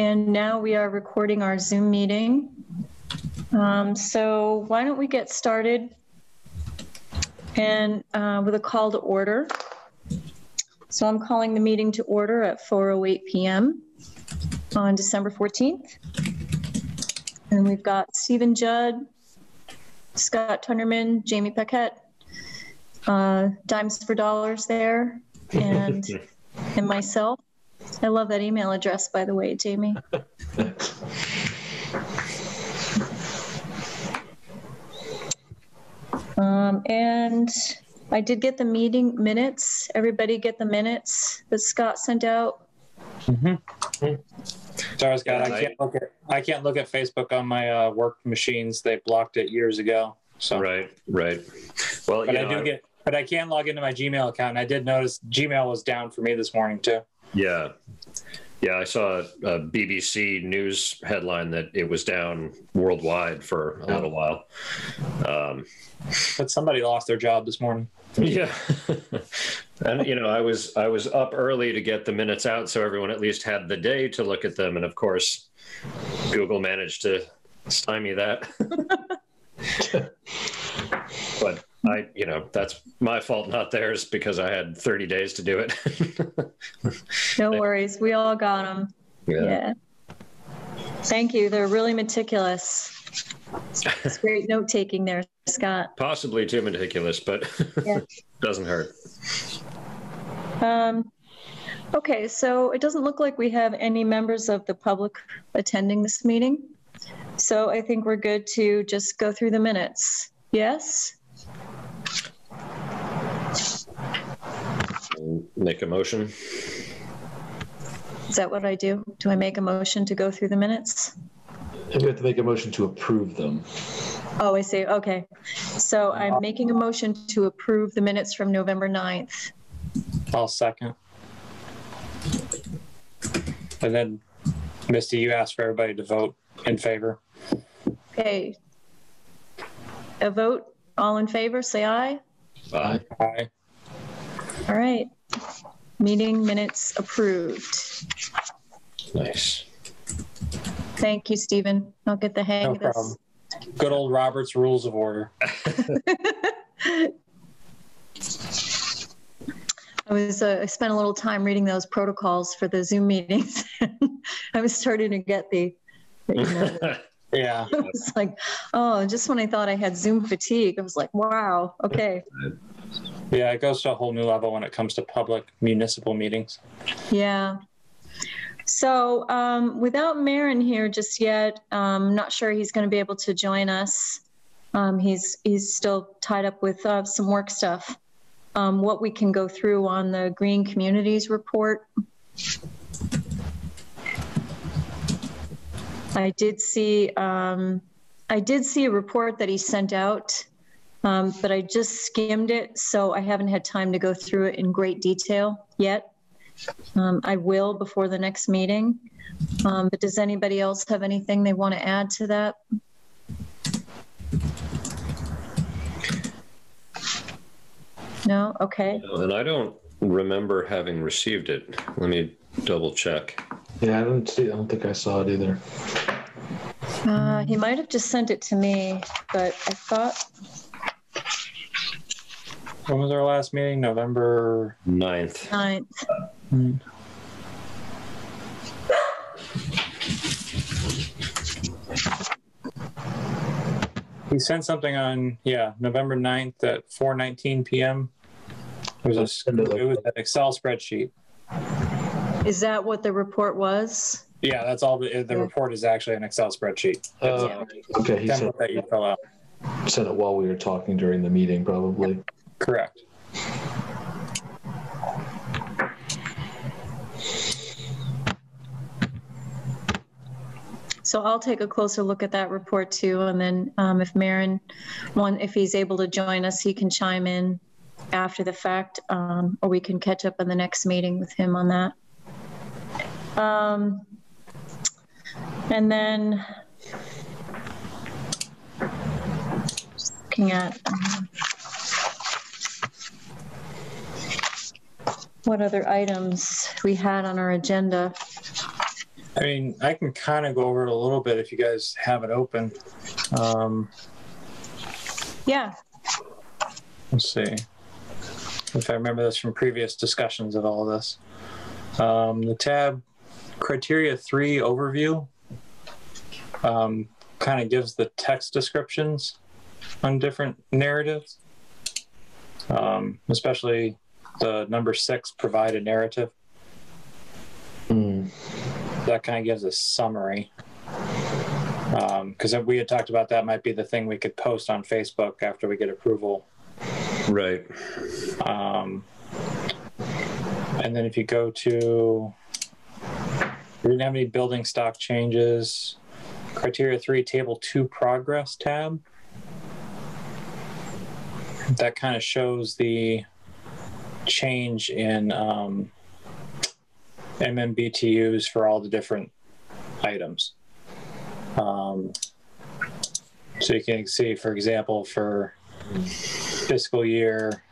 And now we are recording our Zoom meeting. So why don't we get started and with a call to order. So I'm calling the meeting to order at 4:08 p.m. on December 14th. And we've got Stephen Judd, Scott Tunderman, Jamie Paquette, Dimes for Dollars there, and myself. I love that email address, by the way, Jamie. And I did get the meeting minutes. Everybody get the minutes that Scott sent out? Mm-hmm. Sorry, Scott, I can't look at Facebook on my work machines. They blocked it years ago. So Right. Well, but I can log into my Gmail account. And I did notice Gmail was down for me this morning too. Yeah, I saw a BBC news headline that it was down worldwide for a little while. But somebody lost their job this morning. Yeah. And, I was up early to get the minutes out so everyone at least had the day to look at them. And of course, Google managed to stymie that. But that's my fault, not theirs, because I had 30 days to do it. No worries. We all got them. Yeah. Thank you. They're really meticulous. It's great note taking there, Scott. Possibly too meticulous, but doesn't hurt. Okay, so it doesn't look like we have any members of the public attending this meeting. So I think we're good to just go through the minutes. Yes? Make a motion. Is that what I do? Do I make a motion to go through the minutes? You have to make a motion to approve them. Oh, I see. Okay. So I'm making a motion to approve the minutes from November 9th. I'll second. And then, Misty, you asked for everybody to vote in favor. Okay. A vote. All in favor, say aye. Aye. Aye. All right. Meeting minutes approved. Nice. Thank you, Stephen. I'll get the hang No of this. problem. Good old Robert's Rules of Order. I spent a little time reading those protocols for the Zoom meetings. I was starting to get Yeah. I was like, oh, just when I thought I had Zoom fatigue, I was like, wow, okay. Yeah, it goes to a whole new level when it comes to public municipal meetings. Yeah. So without Marin here just yet, I'm not sure he's going to be able to join us. He's still tied up with some work stuff. What we can go through on the Green Communities report. I did see a report that he sent out, but I just skimmed it, so I haven't had time to go through it in great detail yet. I will before the next meeting. But does anybody else have anything they want to add to that? No? Okay. And I don't remember having received it. Let me double check. Yeah, I don't think I saw it either. He might have just sent it to me, but I thought. When was our last meeting? November 9th. 9th. He sent something on, November 9th at 4:19 p.m. It was an Excel spreadsheet. Is that what the report was? Yeah, that's all. The report is actually an Excel spreadsheet. Okay, he template that you fill out. Sent it while we were talking during the meeting, probably. Correct. So I'll take a closer look at that report too, and then if Marin, if he's able to join us, he can chime in after the fact, or we can catch up in the next meeting with him on that. And then just looking at what other items we had on our agenda. I mean, I can kind of go over it a little bit if you guys have it open. Yeah. Let's see if I remember this from previous discussions of all of this. The tab Criteria 3 Overview kind of gives the text descriptions on different narratives, especially the number 6, provide a narrative. That kind of gives a summary. Because we had talked about that might be the thing we could post on Facebook after we get approval. Right. And then if you go to, we didn't have any building stock changes. Criteria 3, Table 2 Progress tab. That kind of shows the change in MMBTUs for all the different items. So you can see, for example, for fiscal year,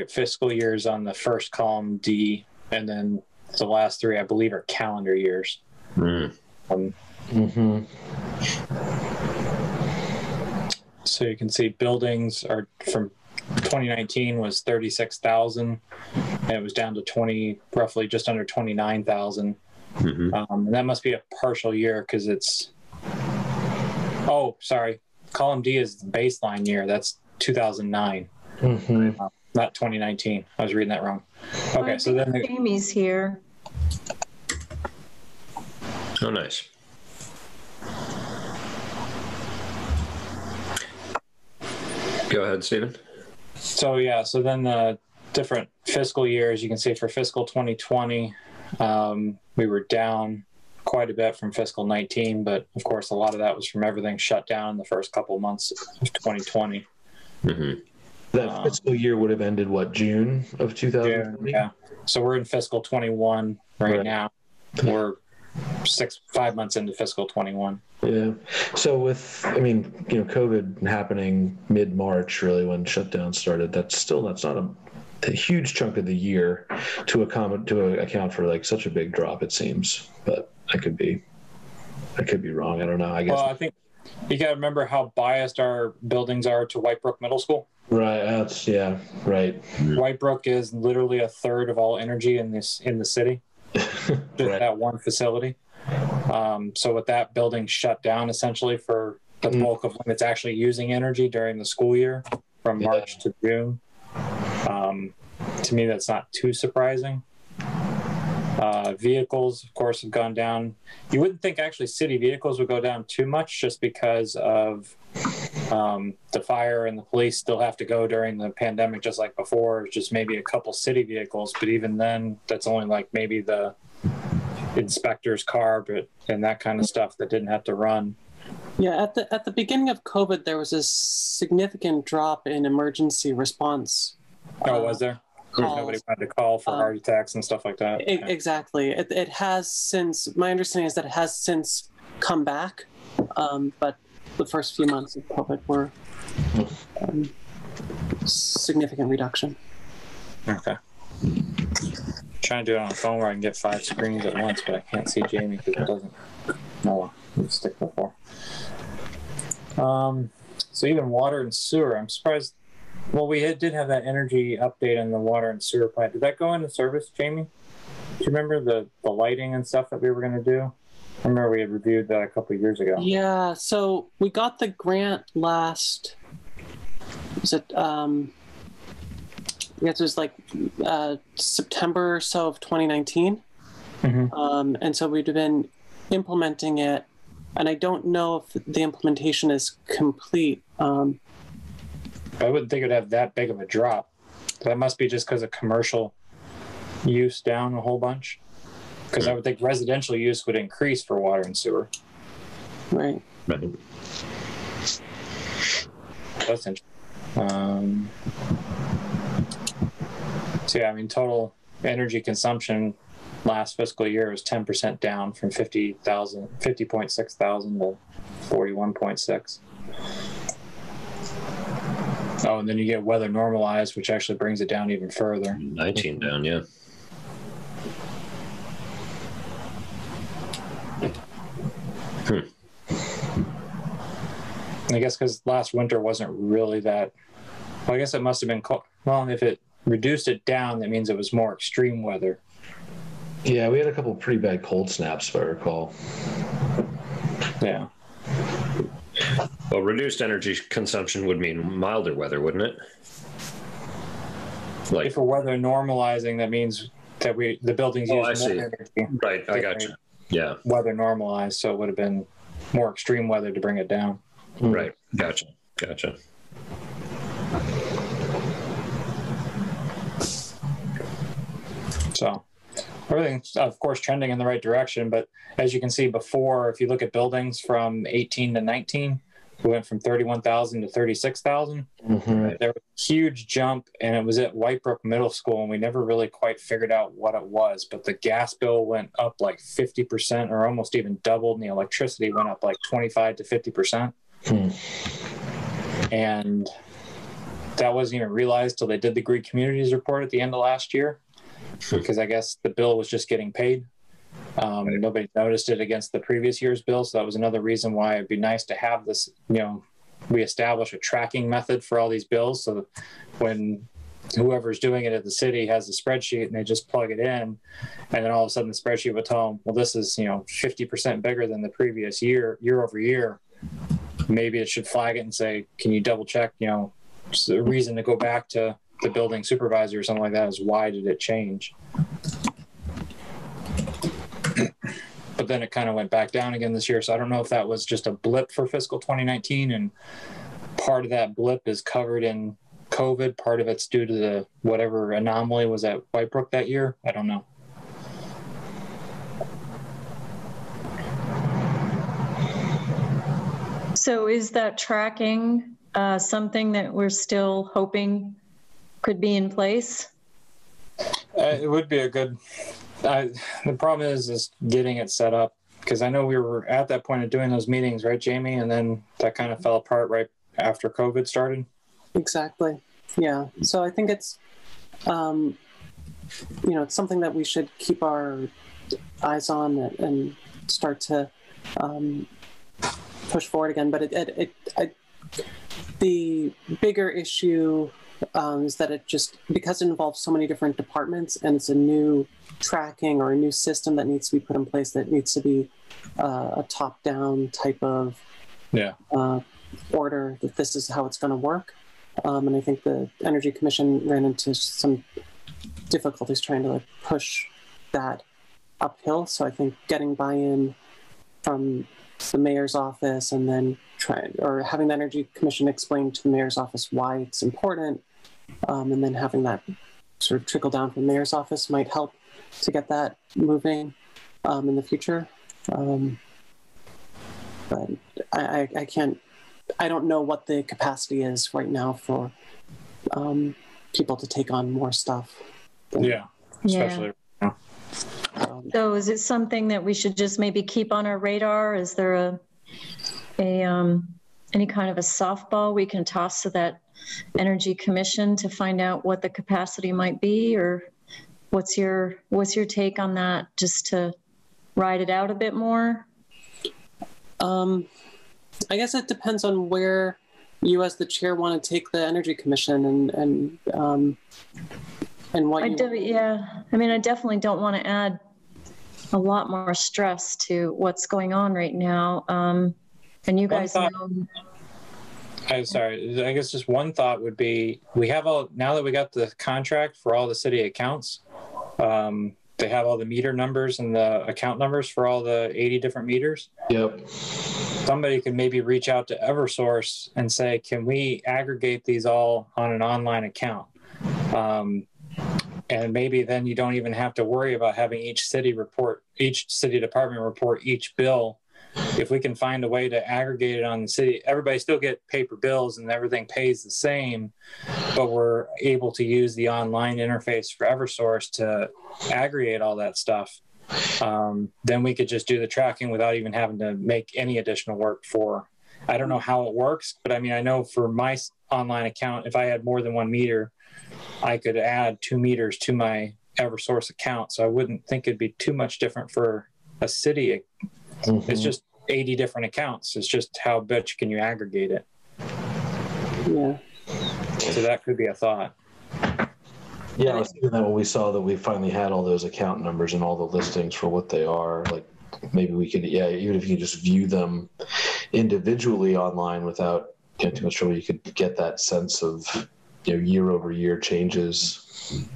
fiscal years on the first column, D, and then the last 3, I believe, are calendar years. So you can see buildings are from 2019 was 36,000, and it was down to roughly just under 29,000. And that must be a partial year because it's, column D is the baseline year. That's 2009, not 2019. I was reading that wrong. Okay, so then Amy's here. Oh, nice. Go ahead, Stephen. So then the different fiscal years, you can see for fiscal 2020, we were down quite a bit from fiscal 19, but of course a lot of that was from everything shut down in the first couple of months of 2020. That fiscal year would have ended, what, June of 2020? Yeah. So we're in fiscal 21 right now. We're 5 months into fiscal 21. Yeah. So with, COVID happening mid-March, really, when shutdown started, that's not a huge chunk of the year to account for like such a big drop, it seems. But I could be wrong. I don't know. I guess. Well, I think you got to remember how biased our buildings are to White Brook Middle School. Right. Right. White Brook is literally a third of all energy in the city. Just that one facility. So with that building shut down essentially for the bulk of when it's actually using energy during the school year from March to June, to me that's not too surprising. Vehicles, of course, have gone down. You wouldn't think actually city vehicles would go down too much just because of the fire and the police still have to go during the pandemic just like before. It's just maybe a couple city vehicles, but even then that's only like maybe the inspector's car and that kind of stuff that didn't have to run. Yeah, at the beginning of COVID, there was a significant drop in emergency response. Oh, was there? Nobody wanted to call for heart attacks and stuff like that. Exactly. It has since, my understanding is that it has since come back, but the first few months of COVID were significant reduction. Okay. Trying to do it on a phone where I can get 5 screens at once, but I can't see Jamie because it doesn't. No, let's stick before. So even water and sewer, I'm surprised. Well, we did have that energy update on the water and sewer plant. Did that go into service, Jamie? Do you remember the lighting and stuff that we were going to do? I remember we had reviewed that a couple of years ago. Yeah, so we got the grant last, it was like September or so of 2019. And so we'd been implementing it, and I don't know if the implementation is complete. I wouldn't think it would have that big of a drop. That must be just because of commercial use down a whole bunch. Because I would think residential use would increase for water and sewer. Right. That's interesting. So yeah, I mean, total energy consumption last fiscal year was 10% down from 50.6 thousand to 41.6. Oh, and then you get weather normalized, which actually brings it down even further. 19 down, yeah. I guess because last winter wasn't really that. Well, I guess it must have been cold. Well, if it reduced it down, that means it was more extreme weather. Yeah, we had a couple of pretty bad cold snaps, if I recall. Yeah. Well, reduced energy consumption would mean milder weather, wouldn't it? Like, if we're weather normalizing, that means that the buildings use more energy. Right, I got you. Yeah. Weather normalized, so it would have been more extreme weather to bring it down. Right, gotcha. So everything's, of course, trending in the right direction. But as you can see before, if you look at buildings from 18 to 19, we went from 31,000 to 36,000. Mm-hmm. There was a huge jump, and it was at Whitebrook Middle School, and we never really quite figured out what it was. But the gas bill went up like 50%, or almost even doubled, and the electricity went up like 25 to 50%. And that wasn't even realized till they did the Green Communities report at the end of last year, because I guess the bill was just getting paid. Nobody noticed it against the previous year's bill, so that was another reason why it'd be nice to have this, we establish a tracking method for all these bills, so that when whoever's doing it at the city has a spreadsheet and they just plug it in, and then all of a sudden the spreadsheet would tell them, well, this is 50% bigger than the previous year over year. Maybe it should flag it and say, can you double check, just a reason to go back to the building supervisor or something like that is why did it change? But then it kind of went back down again this year. So I don't know if that was just a blip for fiscal 2019, and part of that blip is covered in COVID. Part of it's due to the whatever anomaly was at Whitebrook that year. I don't know. So is that tracking something that we're still hoping could be in place? It would be a good. The problem is getting it set up, because I know we were at that point of doing those meetings, right, Jamie? And then that kind of fell apart right after COVID started. Exactly. Yeah. So I think it's, it's something that we should keep our eyes on and start to push forward again. But the bigger issue is that it just, because it involves so many different departments and it's a new tracking or a new system that needs to be put in place, that needs to be a top-down type of order, that this is how it's going to work. And I think the Energy Commission ran into some difficulties trying to push that uphill. So I think getting buy-in from the mayor's office, and then having the Energy Commission explain to the mayor's office why it's important, and then having that sort of trickle down from the mayor's office might help to get that moving in the future. But I don't know what the capacity is right now for people to take on more stuff. Especially. Yeah. So is it something that we should just maybe keep on our radar? Is there any kind of a softball we can toss to that Energy Commission to find out what the capacity might be? Or what's your take on that, just to ride it out a bit more? I guess it depends on where you as the chair want to take the Energy Commission and what I definitely don't want to add a lot more stress to what's going on right now. And you guys know. I'm sorry. I guess just one thought would be, now that we got the contract for all the city accounts, they have all the meter numbers and the account numbers for all the 80 different meters. Yep. Somebody could maybe reach out to Eversource and say, can we aggregate these all on an online account? And maybe then you don't even have to worry about having each city department report each bill. If we can find a way to aggregate it on the city, everybody still get paper bills and everything pays the same, but we're able to use the online interface for Eversource to aggregate all that stuff. Then we could just do the tracking without even having to make any additional work I don't know how it works, but I know for my online account, if I had more than one meter, I could add 2 meters to my Eversource account. So I wouldn't think it'd be too much different for a city. Mm-hmm. It's just 80 different accounts. It's just how much can you aggregate it? Yeah. So that could be a thought. Yeah, I was thinking that when we saw that we finally had all those account numbers and all the listings for what they are, like maybe we could, even if you could just view them individually online without getting too much trouble, you could get that sense of year over year changes.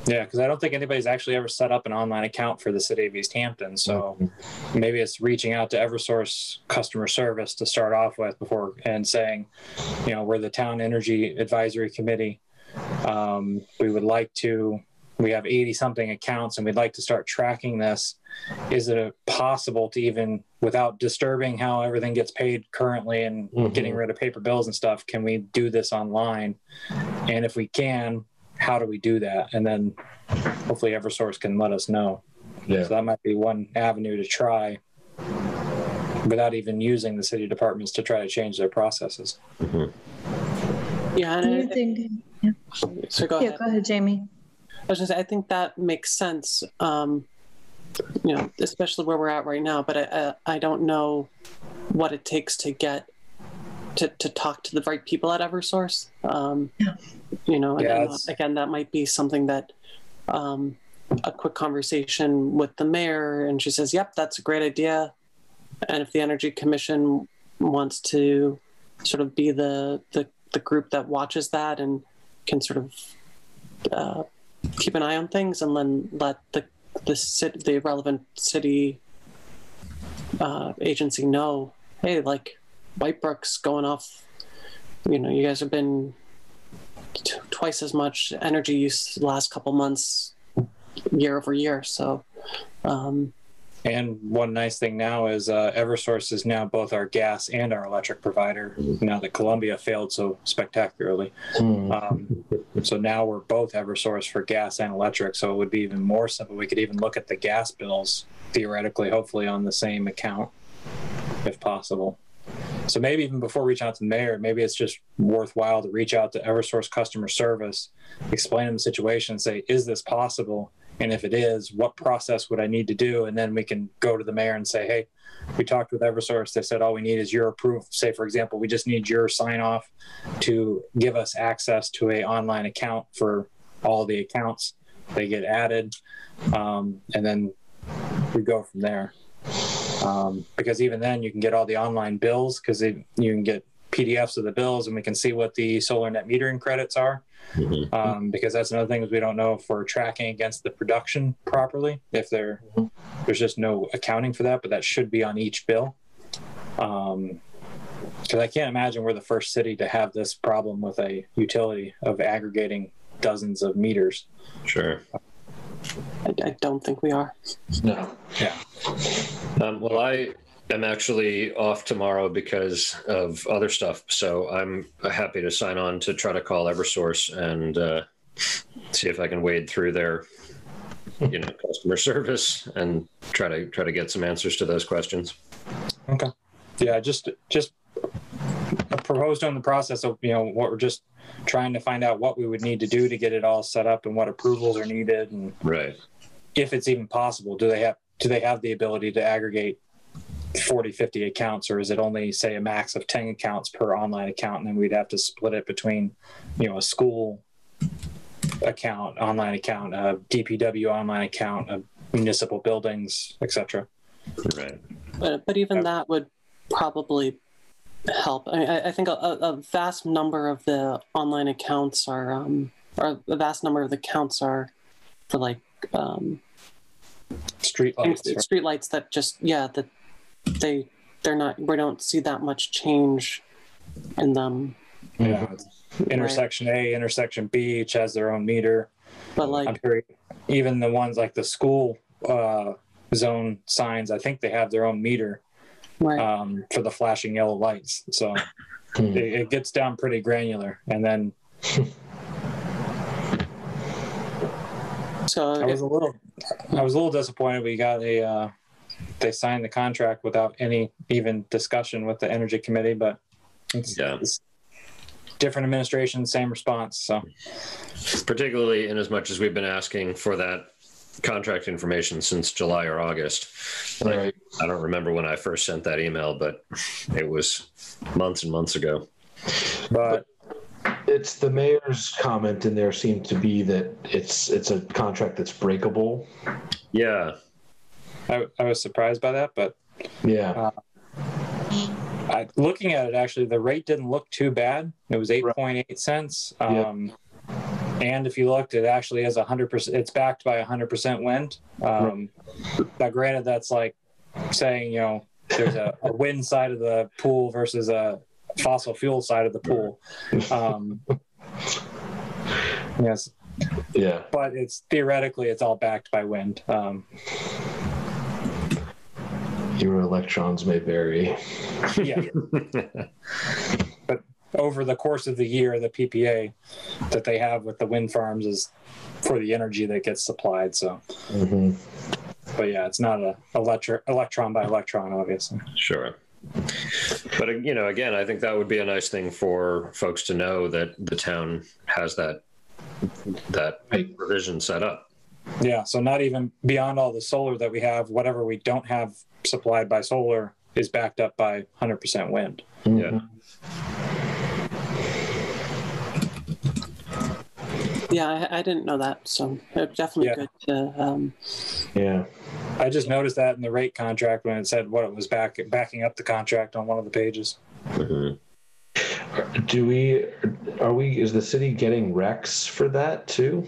Yeah, because I don't think anybody's actually ever set up an online account for the city of Easthampton. So maybe it's reaching out to Eversource customer service to start off with before and saying, we're the Town Energy Advisory Committee. We have 80 something accounts and we'd like to start tracking this. Is it possible to, even without disturbing how everything gets paid currently and getting rid of paper bills and stuff, can we do this online? And if we can, how do we do that? And then hopefully Eversource can let us know. Yeah. So that might be one avenue to try without even using the city departments to try to change their processes. Yeah. And so go ahead, Jamie. I was just, I think that makes sense, especially where we're at right now, but I don't know what it takes to get to talk to the right people at Eversource. Again, that might be something that a quick conversation with the mayor, and she says, yep, that's a great idea. And if the Energy Commission wants to sort of be the group that watches that and can sort of keep an eye on things, and then let the relevant city agency know, hey, like Whitebrook's going off, you guys have been twice as much energy use the last couple months year over year. So and one nice thing now is Eversource is now both our gas and our electric provider, now that Columbia failed so spectacularly. So now we're both Eversource for gas and electric, so it would be even more simple. We could even look at the gas bills, theoretically, hopefully on the same account, if possible. So maybe even before reaching out to the mayor, maybe it's just worthwhile to reach out to Eversource customer service, explain them the situation, and say, is this possible? And if it is, what process would I need to do? And then we can go to the mayor and say, hey, we talked with Eversource. They said all we need is your approval. Say, for example, we just need your sign off to give us access to an online account for all the accounts. They get added, and then we go from there. Because even then you can get all the online bills, because you can get PDFs of the bills, and we can see what the solar net metering credits are. Because that's another thing, is we don't know if we're tracking against the production properly, if there's just no accounting for that, but that should be on each bill. Because I can't imagine we're the first city to have this problem with a utility of aggregating dozens of meters. Sure. I don't think we are. No. Yeah. Well, I am actually off tomorrow because of other stuff, so I'm happy to sign on to try to call Eversource and see if I can wade through their, customer service and try to get some answers to those questions. Okay. Yeah, just proposed on the process of what we're just trying to find out what we would need to do to get it all set up and what approvals are needed, and right, if it's even possible. Do they have the ability to aggregate 40, 50 accounts, or is it only, say, a max of 10 accounts per online account, and then we'd have to split it between a school account, online account, a DPW online account, a municipal buildings, etc. Right. But even that would probably help. I think a vast number of the online accounts are, or a vast number of the accounts are for like streetlights that just, that they're not, we don't see that much change in them. Yeah. Intersection A, intersection B, each has their own meter. But like, I'm sure even the ones like the school zone signs, I think they have their own meter. right. For the flashing yellow lights. So it gets down pretty granular. And then So I was a little disappointed. We got they signed the contract without any even discussion with the Energy Committee, but it's different administration, same response. So particularly in as much as we've been asking for that contract information since July or August. Right. I don't remember when I first sent that email, but it was months and months ago. But it's the mayor's comment in there seemed to be that it's a contract that's breakable. Yeah. I was surprised by that, but Yeah. looking at it, actually, the rate didn't look too bad. It was 8.8 cents. And if you looked, it actually has 100%. It's backed by 100% wind. Now, granted, that's like saying, there's a wind side of the pool versus a fossil fuel side of the pool. Yes. Yeah. But it's theoretically, it's all backed by wind. Your electrons may vary. Yeah. But over the course of the year, the PPA that they have with the wind farms is for the energy that gets supplied. So, but yeah, it's not a electron by electron, obviously. Sure. But, again, I think that would be a nice thing for folks to know, that the town has that provision set up. Yeah. So not even beyond all the solar that we have, whatever we don't have supplied by solar is backed up by 100% wind. Yeah. Yeah, I didn't know that, so it's definitely good to. Yeah. I just noticed that in the rate contract when it said what it was backing up the contract on one of the pages. Is the city getting RECs for that too?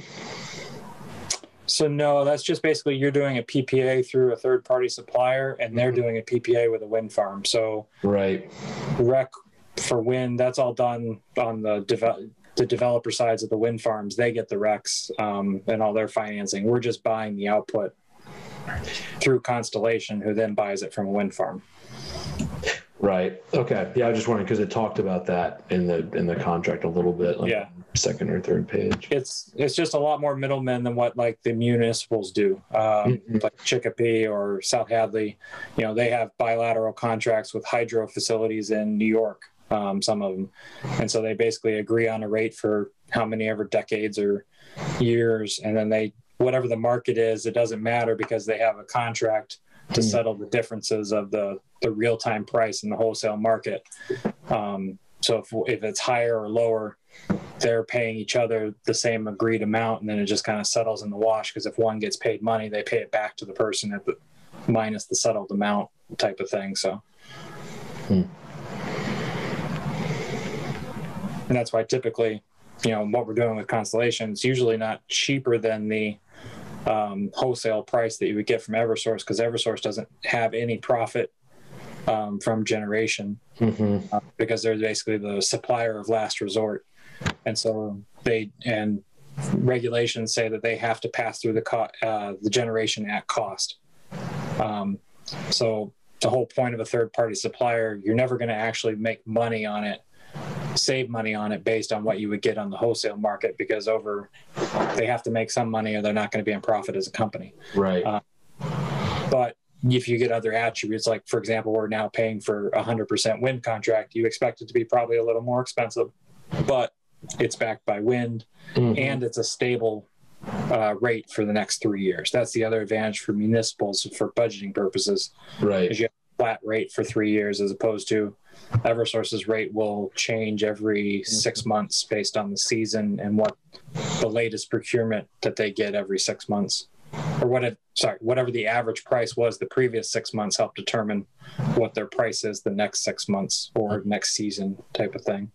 So no, that's just basically you're doing a PPA through a third-party supplier, and they're doing a PPA with a wind farm. So right, REC for wind, that's all done on the developer sides of the wind farms. They get the RECs and all their financing. We're just buying the output through Constellation, who then buys it from a wind farm. Right. Okay. Yeah, I was just wondering because it talked about that in the contract a little bit, like second or third page. It's just a lot more middlemen than what like the municipals do, like Chicopee or South Hadley. They have bilateral contracts with hydro facilities in New York, some of them, and so they basically agree on a rate for how many ever decades or years, and then whatever the market is, it doesn't matter because they have a contract to settle the differences of the real-time price in the wholesale market. So if it's higher or lower, they're paying each other the same agreed amount, and then it just kind of settles in the wash, because if one gets paid money, they pay it back to the person at minus the settled amount type of thing. So, and that's why typically, what we're doing with Constellation is usually not cheaper than the wholesale price that you would get from Eversource, because Eversource doesn't have any profit from generation, because they're basically the supplier of last resort, and so regulations say that they have to pass through the generation at cost. So the whole point of a third-party supplier, you're never going to actually make money on it, save money on it based on what you would get on the wholesale market, because they have to make some money or they're not going to be in profit as a company. Right. But if you get other attributes, like for example, we're now paying for 100% wind contract, you expect it to be probably a little more expensive, but it's backed by wind and it's a stable rate for the next 3 years. That's the other advantage for municipals for budgeting purposes. Right. Is you have a flat rate for 3 years, as opposed to Eversource's rate will change every 6 months based on the season and what the latest procurement that they get every 6 months, or whatever the average price was the previous 6 months, help determine what their price is the next 6 months or next season type of thing.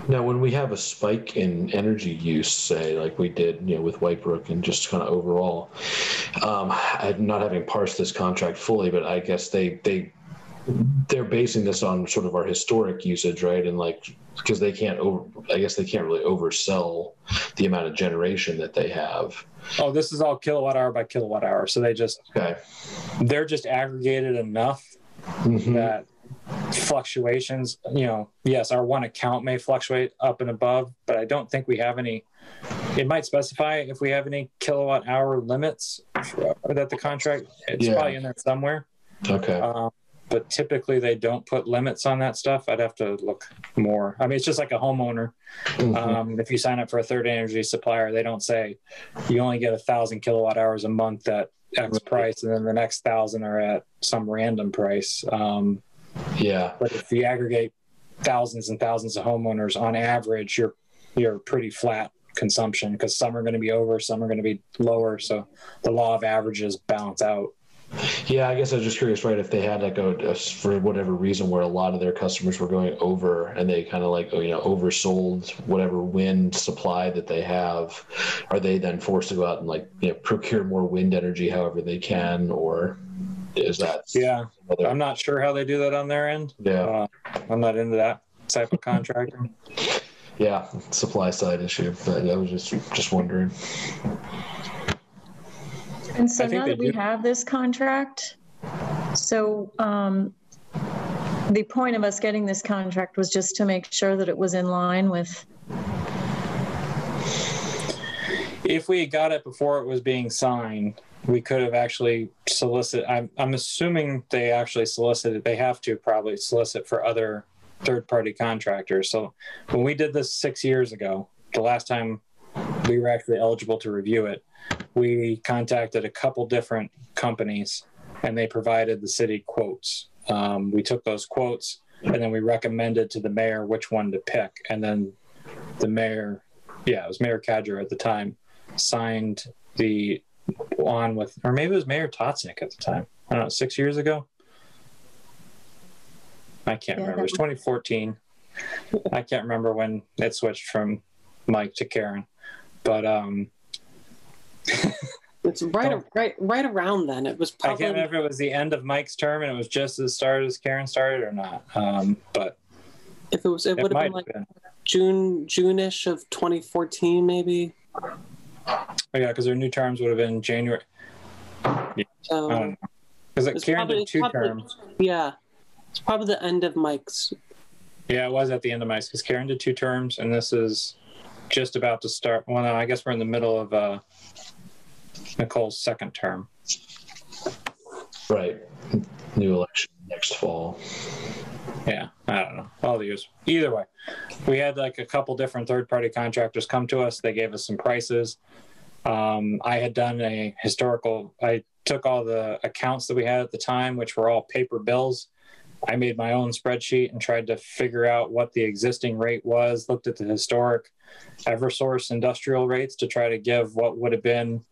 Now, when we have a spike in energy use, say like we did, with Whitebrook and just kind of overall, I'm not having parsed this contract fully, but I guess they're basing this on sort of our historic usage, right? And because they can't really oversell the amount of generation that they have. Oh, this is all kilowatt hour by kilowatt hour. So they're just aggregated enough that fluctuations, yes, our one account may fluctuate up and above, but I don't think we have any. It might specify if we have any kilowatt hour limits that the contract, it's probably in there somewhere. Okay. but typically they don't put limits on that stuff. I'd have to look more. I mean, it's just like a homeowner. If you sign up for a third energy supplier, they don't say you only get 1,000 kilowatt hours a month at X price, and then the next 1,000 are at some random price. But if you aggregate thousands and thousands of homeowners, on average, you're pretty flat consumption, because some are going to be over, some are going to be lower. So the law of averages balance out. Yeah, I guess I was just curious, right? If they had like for whatever reason, where a lot of their customers were going over, and they kind of like oversold whatever wind supply that they have, are they then forced to go out and like procure more wind energy however they can, or is that? Yeah, I'm not sure how they do that on their end. Yeah, I'm not into that type of contracting. Yeah, supply side issue, but I was just wondering. And so now that we have this contract, so the point of us getting this contract was just to make sure that it was in line with. If we got it before it was being signed, we could have actually solicited. I'm assuming they actually solicited. They have to probably solicit for other third-party contractors. So when we did this 6 years ago, the last time we were actually eligible to review it, we contacted a couple different companies, and they provided the city quotes. We took those quotes, and then we recommended to the mayor which one to pick. And then the mayor, it was Mayor Cadger at the time, signed the on with, or maybe it was Mayor Totznick at the time. I don't know, 6 years ago. I can't remember. It was 2014. I can't remember when it switched from Mike to Karen, but it's right around then. It was probably. I can't remember if it was the end of Mike's term and it was just as started as Karen started or not. But if it was, it would have been like June-ish of 2014, maybe. Oh yeah, because their new terms would have been January. Yeah. So, I don't know. Because Karen did two terms. Yeah. It's probably the end of Mike's. Yeah, it was at the end of Mike's, because Karen did 2 terms, and this is just about to start. Well, no, I guess we're in the middle of Nicole's second term. Right. New election next fall. Yeah, I don't know. All the years. Either way, we had like a couple different third-party contractors come to us. They gave us some prices. I had done I took all the accounts that we had at the time, which were all paper bills. I made my own spreadsheet and tried to figure out what the existing rate was, looked at the historic Eversource industrial rates to try to give what would have been,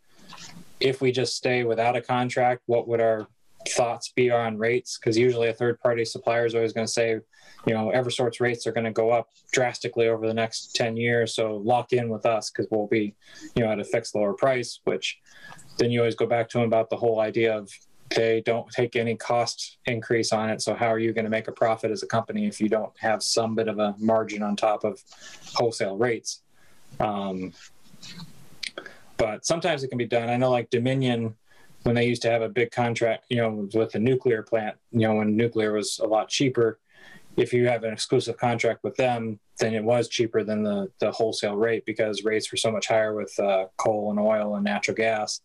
if we just stay without a contract, what would our thoughts be on rates? Because usually a third-party supplier is always going to say, Eversource rates are going to go up drastically over the next 10 years, so lock in with us because we'll be, at a fixed lower price, which then you always go back to them about the whole idea of they don't take any cost increase on it. So how are you going to make a profit as a company if you don't have some bit of a margin on top of wholesale rates? But sometimes it can be done. I know like Dominion, when they used to have a big contract, with the nuclear plant, when nuclear was a lot cheaper, if you have an exclusive contract with them, then it was cheaper than the wholesale rate, because rates were so much higher with coal and oil and natural gas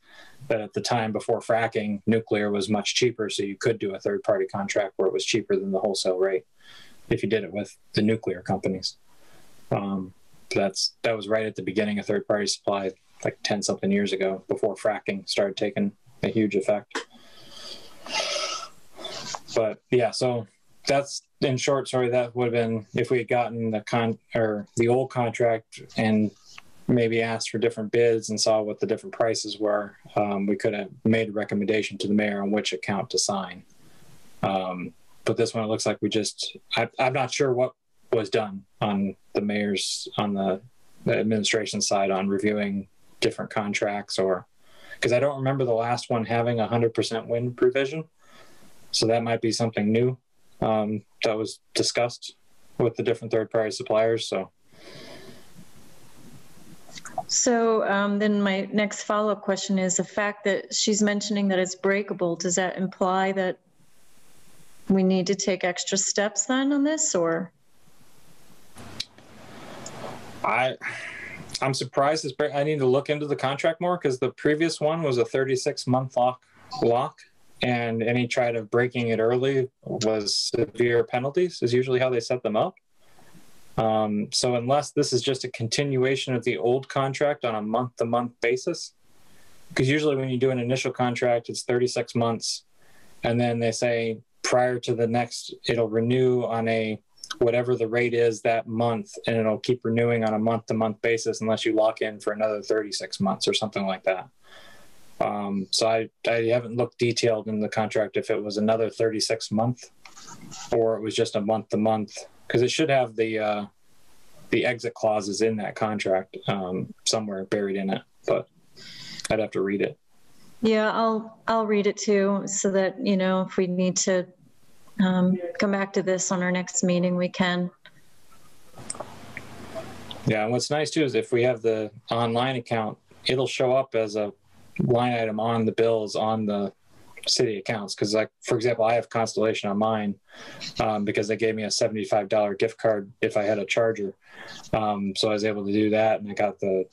that at the time before fracking, nuclear was much cheaper. So you could do a third-party contract where it was cheaper than the wholesale rate if you did it with the nuclear companies. That was right at the beginning of third-party supply, like 10-something years ago, before fracking started taking a huge effect. But yeah, so that's in short. Sorry, that would have been if we had gotten the old contract and maybe asked for different bids and saw what the different prices were. We could have made a recommendation to the mayor on which account to sign. But this one, it looks like I'm not sure what was done on the mayor's, on the administration side on reviewing different contracts, or because I don't remember the last one having 100% wind provision. So that might be something new that was discussed with the different third-party suppliers. So then my next follow-up question is the fact that she's mentioning that it's breakable. Does that imply that we need to take extra steps then on this, or? I'm surprised I need to look into the contract more, because the previous one was a 36-month lock. and any try of breaking it early was severe penalties, is usually how they set them up. So unless this is just a continuation of the old contract on a month-to-month basis, because usually when you do an initial contract, it's 36 months, and then they say prior to the next, it'll renew on a whatever the rate is that month, and it'll keep renewing on a month-to-month basis unless you lock in for another 36 months or something like that. So I haven't looked detailed in the contract if it was another 36 month or it was just a month-to-month, because it should have the exit clauses in that contract somewhere buried in it, but I'd have to read it. Yeah, I'll read it too, so that, if we need to come back to this on our next meeting, we can. Yeah, and what's nice too is if we have the online account, it'll show up as a line item on the bills on the city accounts. Because, like, for example, I have Constellation on mine because they gave me a $75 gift card if I had a charger. So I was able to do that, and I got the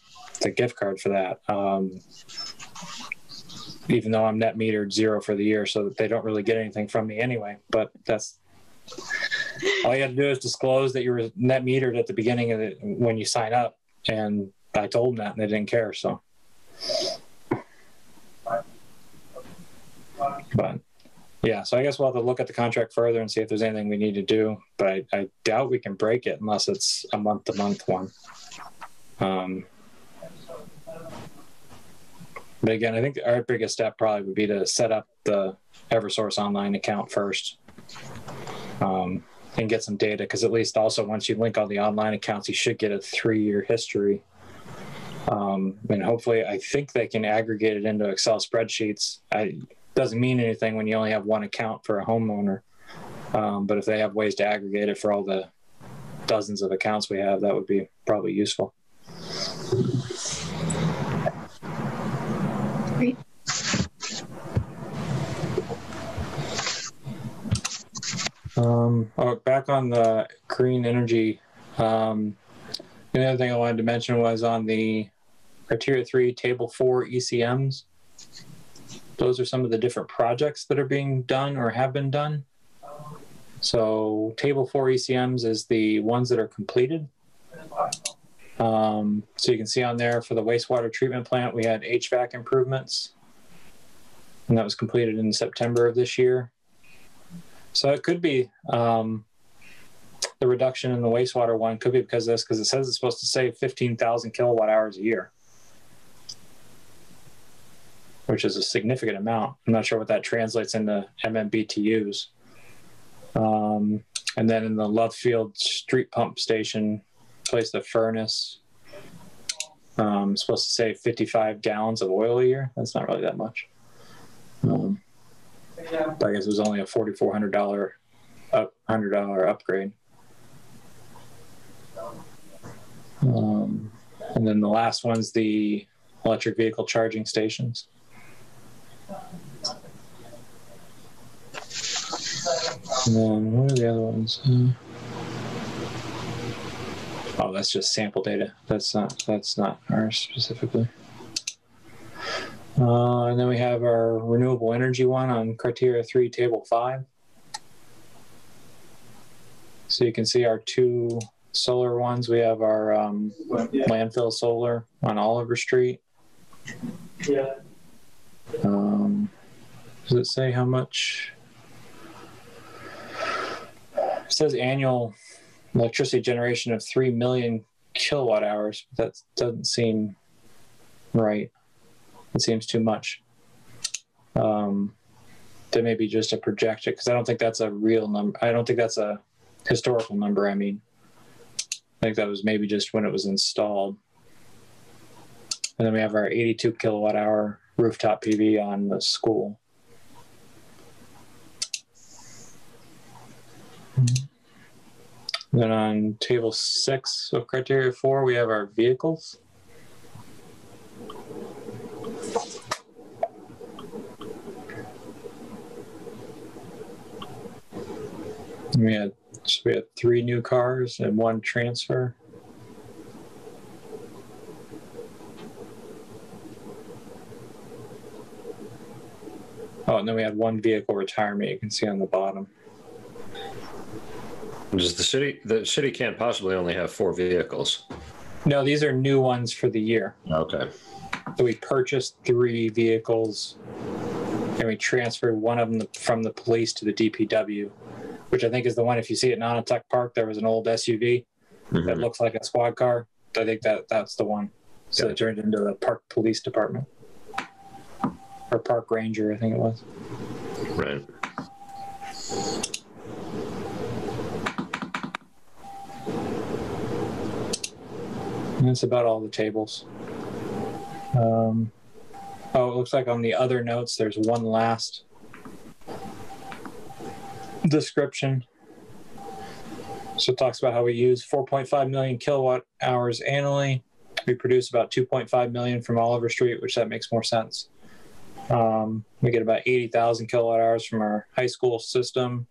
gift card for that. Even though I'm net metered 0 for the year, so that they don't really get anything from me anyway. But that's all you have to do is disclose that you were net metered at the beginning of it when you sign up, and I told them that, and they didn't care. So, but yeah, so I guess we'll have to look at the contract further and see if there's anything we need to do. But I doubt we can break it unless it's a month-to-month one. But again, I think our biggest step probably would be to set up the Eversource online account first and get some data, because at least also once you link all the online accounts, you should get a 3-year history. And hopefully, I think they can aggregate it into Excel spreadsheets. It doesn't mean anything when you only have one account for a homeowner. But if they have ways to aggregate it for all the dozens of accounts we have, that would be probably useful. Great. Back on the green energy, the other thing I wanted to mention was on the Criteria 3, Table 4 ECMs. Those are some of the different projects that are being done or have been done. So Table 4 ECMs is the ones that are completed. So you can see on there for the wastewater treatment plant, we had HVAC improvements, and that was completed in September of this year. So it could be the reduction in the wastewater one could be because of this, because it says it's supposed to save 15,000 kilowatt hours a year, which is a significant amount. I'm not sure what that translates into MMBTUs. And then in the Lovefield street pump station, placed a furnace. Supposed to save 55 gallons of oil a year. That's not really that much. But I guess it was only a $4,400 $100 upgrade. And then the last one's the electric vehicle charging stations. And then what are the other ones? Oh, that's just sample data. That's not ours specifically. And then we have our renewable energy one on Criteria 3, Table 5. So you can see our 2 solar ones. We have our landfill solar on Oliver Street. Does it say how much? It says annual electricity generation of 3 million kilowatt hours. That doesn't seem right. It seems too much. That may be just a projected, because I don't think that's a real number. I don't think that's a historical number. I mean, I think that was maybe just when it was installed. And then we have our 82 kilowatt hour rooftop PV on the school. Then on Table 6 of Criteria 4, we have our vehicles. We had 3 new cars and 1 transfer. Oh, and then we had one vehicle retirement you can see on the bottom. Does the city can't possibly only have 4 vehicles? No, these are new ones for the year. Okay. So we purchased 3 vehicles and we transferred one of them from the police to the DPW, which I think is the one, if you see it in Onatuck Park, there was an old SUV that looks like a squad car. I think that's the one. So it turned into the Park Police Department. Or Park Ranger, I think it was. Right. And that's about all the tables. Oh, it looks like on the other notes, there's one last description. So it talks about how we use 4.5 million kilowatt hours annually. We produce about 2.5 million from Oliver Street, which that makes more sense. We get about 80,000 kilowatt hours from our high school system.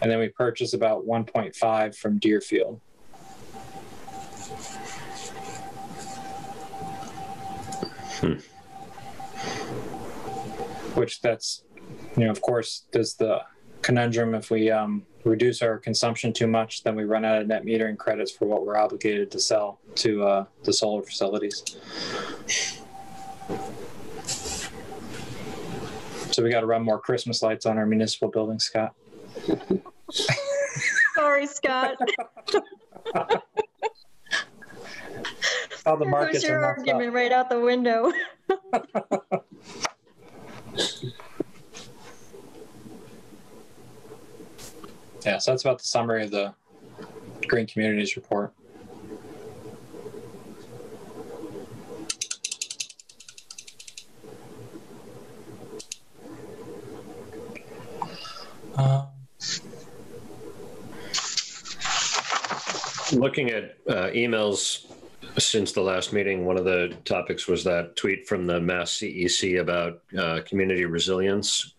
And then we purchase about 1.5 from Deerfield. Which that's, of course, there's the conundrum if we reduce our consumption too much, then we run out of net metering credits for what we're obligated to sell to the solar facilities. So we got to run more Christmas lights on our municipal buildings, Scott. Sorry, Scott. How the There markets goes your are messed argument right out the window. Yeah, so that's about the summary of the Green Communities report. Looking at emails since the last meeting, one of the topics was that tweet from the Mass CEC about community resilience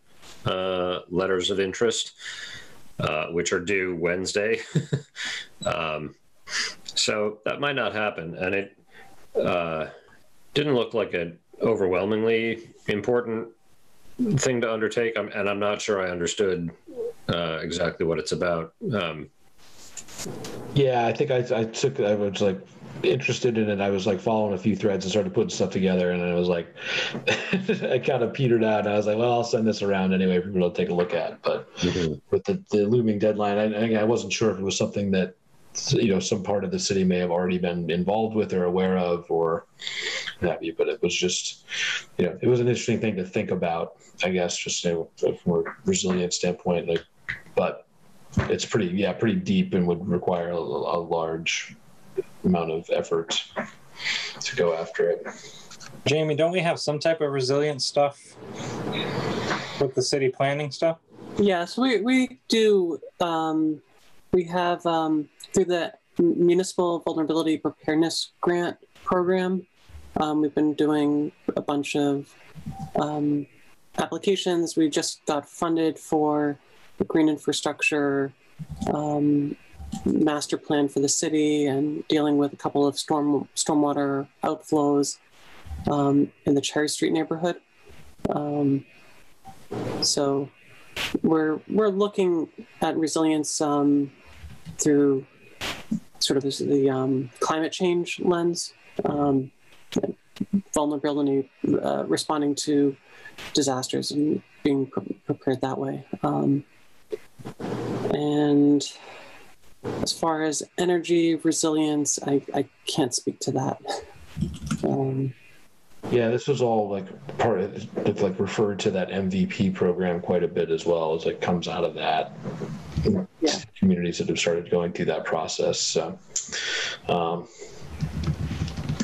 letters of interest, which are due Wednesday. So that might not happen. And it didn't look like an overwhelmingly important thing to undertake. And I'm not sure I understood exactly what it's about. Yeah, I think I was like interested in it. I was like following a few threads and started putting stuff together, and I was like, I kind of petered out. And I was like, well, I'll send this around anyway for people to take a look at. But with the looming deadline, I wasn't sure if it was something that some part of the city may have already been involved with or aware of, or what have you. But it was just, it was an interesting thing to think about, I guess, just from a resilient standpoint. But it's pretty deep and would require a large amount of effort to go after it. Jamie, don't we have some type of resilient stuff with the city planning stuff? Yes, we do. We have through the Municipal Vulnerability Preparedness Grant Program, we've been doing a bunch of applications. We just got funded for the green infrastructure master plan for the city and dealing with a couple of stormwater outflows in the Cherry Street neighborhood. So we're looking at resilience through sort of the climate change lens, vulnerability, responding to disasters and being prepared that way. And as far as energy resilience, I can't speak to that. Yeah, this was all like part of it's like referred to that MVP program quite a bit as well, as it comes out of that. Yeah. Communities that have started going through that process. So,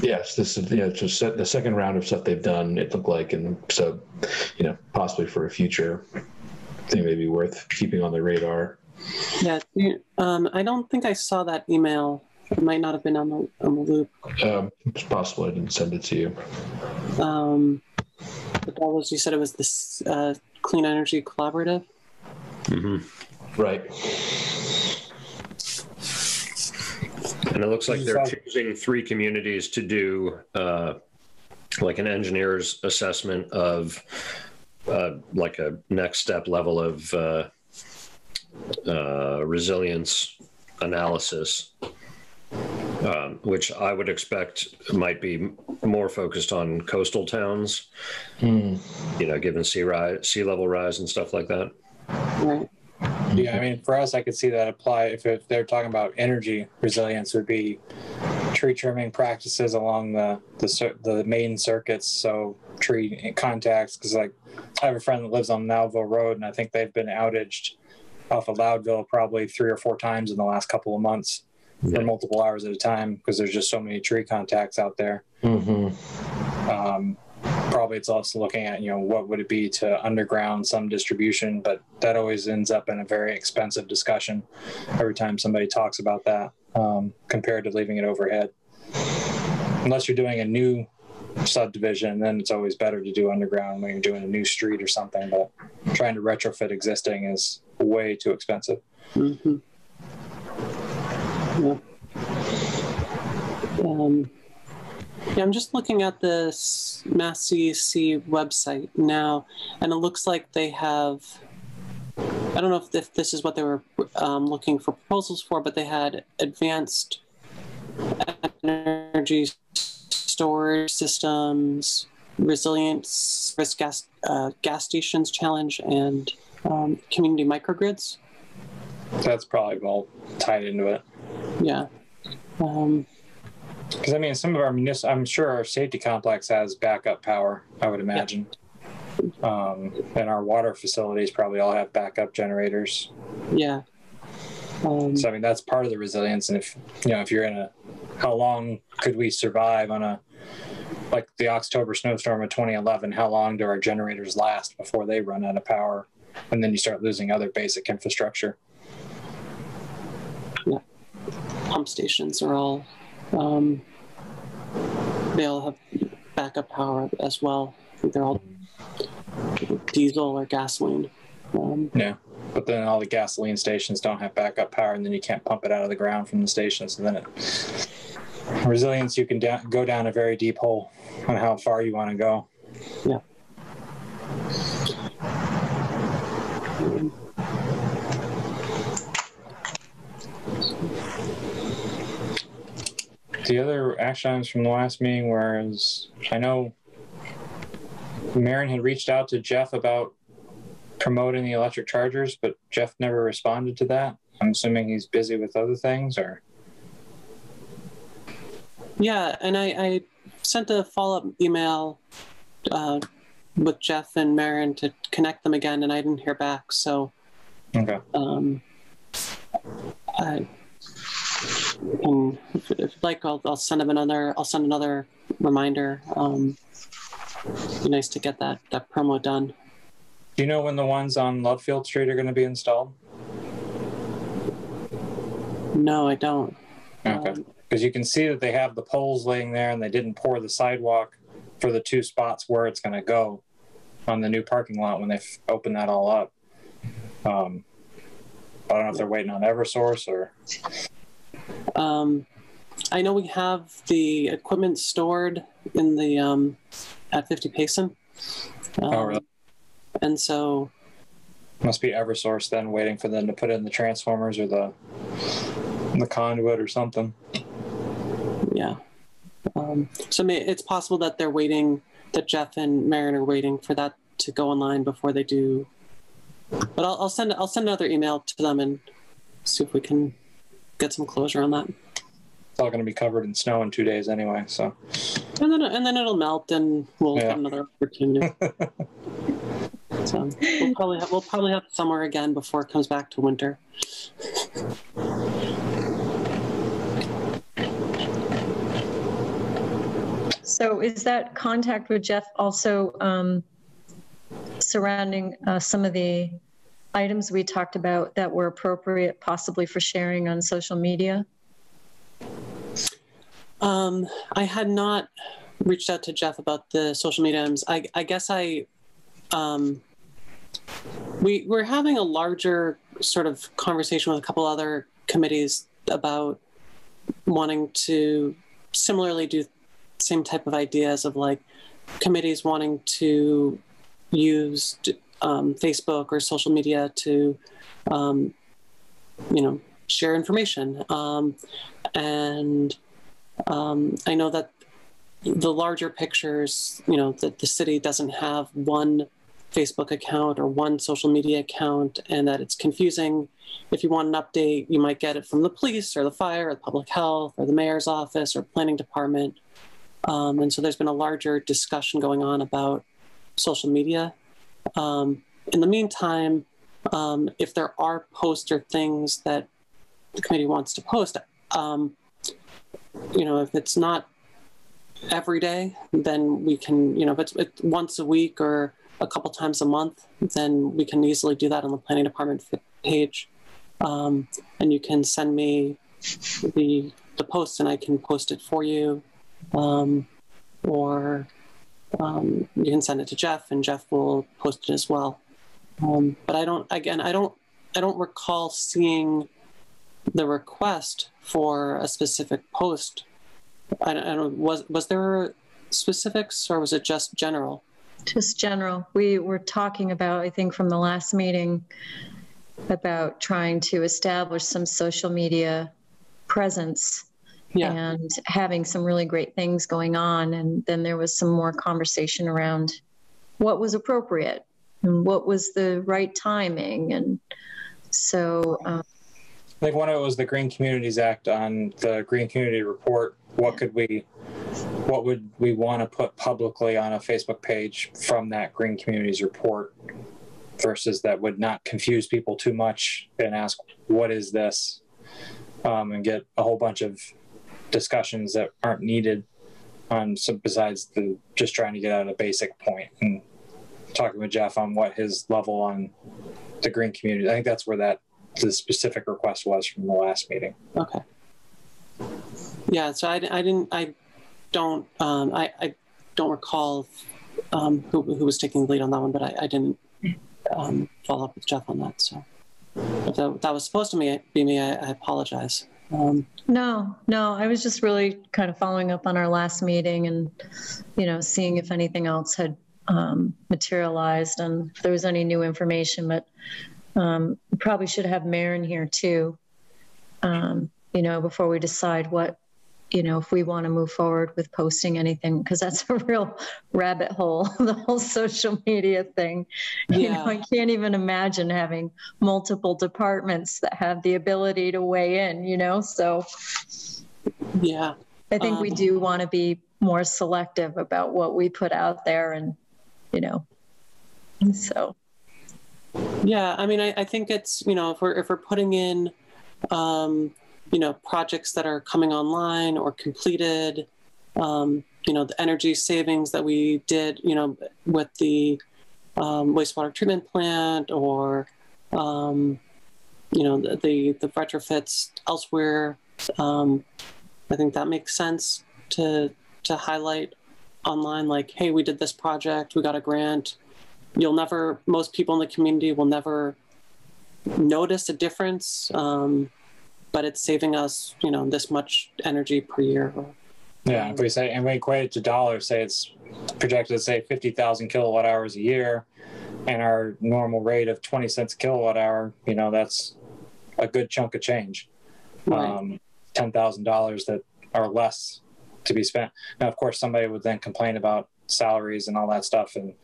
yes, this is just the second round of stuff they've done. It looked like, and so possibly for a future thing, maybe worth keeping on the radar. Yeah, I don't think I saw that email. It might not have been on the loop. It's possible I didn't send it to you. But that was, you said it was this Clean Energy Collaborative? Mm-hmm. Right. And it looks like they're choosing 3 communities to do like an engineer's assessment of like a next step level of resilience analysis, which I would expect might be more focused on coastal towns, given sea level rise and stuff like that. Right. Yeah, I mean, for us, I could see that apply if they're talking about energy resilience, would be tree trimming practices along the main circuits, so tree contacts. Because like, I have a friend that lives on Nowville Road, and I think they've been outaged off of Loudville probably 3 or 4 times in the last couple of months for multiple hours at a time because there's just so many tree contacts out there. Probably it's also looking at, what would it be to underground some distribution, but that always ends up in a very expensive discussion every time somebody talks about that, compared to leaving it overhead. Unless you're doing a new subdivision, then it's always better to do underground when you're doing a new street or something, but trying to retrofit existing is way too expensive. Yeah. Yeah, I'm just looking at the Mass CEC website now, and it looks like they have, I don't know if this is what they were looking for proposals for, but they had advanced energy storage systems, resilience, risk gas stations challenge, and community microgrids. That's probably all tied into it. Yeah. Because I mean, some of our I'm sure our safety complex has backup power, I would imagine. Yeah. And our water facilities probably all have backup generators. Yeah. So I mean, that's part of the resilience. And if you're in how long could we survive on like the October snowstorm of 2011? How long do our generators last before they run out of power? And then you start losing other basic infrastructure. Yeah. Pump stations are all. They all have backup power as well. I think they're all diesel or gasoline. Yeah, but then all the gasoline stations don't have backup power, and then you can't pump it out of the ground from the station. So then resilience, you can go down a very deep hole on how far you want to go. Yeah. The other action items from the last meeting was, I know Marion had reached out to Jeff about promoting the electric chargers, but Jeff never responded to that. I'm assuming he's busy with other things, or? Yeah, and I sent a follow-up email with Jeff and Marion to connect them again, and I didn't hear back. So, okay. If you'd like, I'll send him another. I'll send another reminder. It'd be nice to get that promo done. Do you know when the ones on Lovefield Street are going to be installed? No, I don't. Okay, because you can see that they have the poles laying there, and they didn't pour the sidewalk for the 2 spots where it's going to go on the new parking lot when they open that all up. I don't know if they're waiting on Eversource or. I know we have the equipment stored in the at 50 Payson. Oh, really? And so must be Eversource then, waiting for them to put in the transformers or the conduit or something. Yeah. So it's possible that they're waiting, that Jeff and Marion are waiting for that to go online before they do. But I'll send another email to them and see if we can get some closure on that. It's all going to be covered in snow in 2 days anyway, so. And then it'll melt, and we'll get another opportunity. So we'll probably have summer again before it comes back to winter. So is that contact with Jeff also surrounding some of the items we talked about that were appropriate possibly for sharing on social media? I had not reached out to Jeff about the social media items. I guess we're having a larger sort of conversation with a couple other committees about wanting to similarly do same type of ideas of like committees wanting to used Facebook or social media to, share information. And I know that the larger pictures, that the city doesn't have one Facebook account or one social media account, and that it's confusing. If you want an update, you might get it from the police or the fire or the public health or the mayor's office or planning department. And so there's been a larger discussion going on about social media. In the meantime, if there are posts or things that the committee wants to post, if it's not every day, then we can, if it's once a week or a couple times a month, then we can easily do that on the planning department page. And you can send me the post and I can post it for you. Or you can send it to Jeff and Jeff will post it as well. But I don't recall seeing the request for a specific post. I don't, was there specifics or was it just general? Just general. We were talking about, I think from the last meeting, about trying to establish some social media presence and having some really great things going on. And then there was some more conversation around what was appropriate and what was the right timing. And so I think one of it was the Green Communities Act on the Green Community Report. What would we want to put publicly on a Facebook page from that Green Communities Report versus that would not confuse people too much and ask, what is this? And get a whole bunch of discussions that aren't needed on some besides the just trying to get out a basic point and talking with Jeff on what his level on the green community. I think that's where the specific request was from the last meeting. Okay. Yeah, so I don't recall who was taking the lead on that one, but I didn't follow up with Jeff on that. So if that was supposed to be me, I apologize. No, I was just really kind of following up on our last meeting and, seeing if anything else had materialized and if there was any new information, but we probably should have Maren here too, before we decide what, if we want to move forward with posting anything, because that's a real rabbit hole, the whole social media thing. Yeah. I can't even imagine having multiple departments that have the ability to weigh in, so. Yeah. I think we do want to be more selective about what we put out there and, so. Yeah, I mean, I think it's, if we're putting in, projects that are coming online or completed, the energy savings that we did, with the wastewater treatment plant or, the retrofits elsewhere. I think that makes sense to highlight online, like, hey, we did this project, we got a grant. Most people in the community will never notice a difference, but it's saving us, this much energy per year. Yeah, if we say, and we equate it to dollars, say it's projected to say 50,000 kilowatt hours a year, and our normal rate of 20 cents a kilowatt hour, that's a good chunk of change. Right. $10,000 that are less to be spent. Now, of course, somebody would then complain about salaries and all that stuff and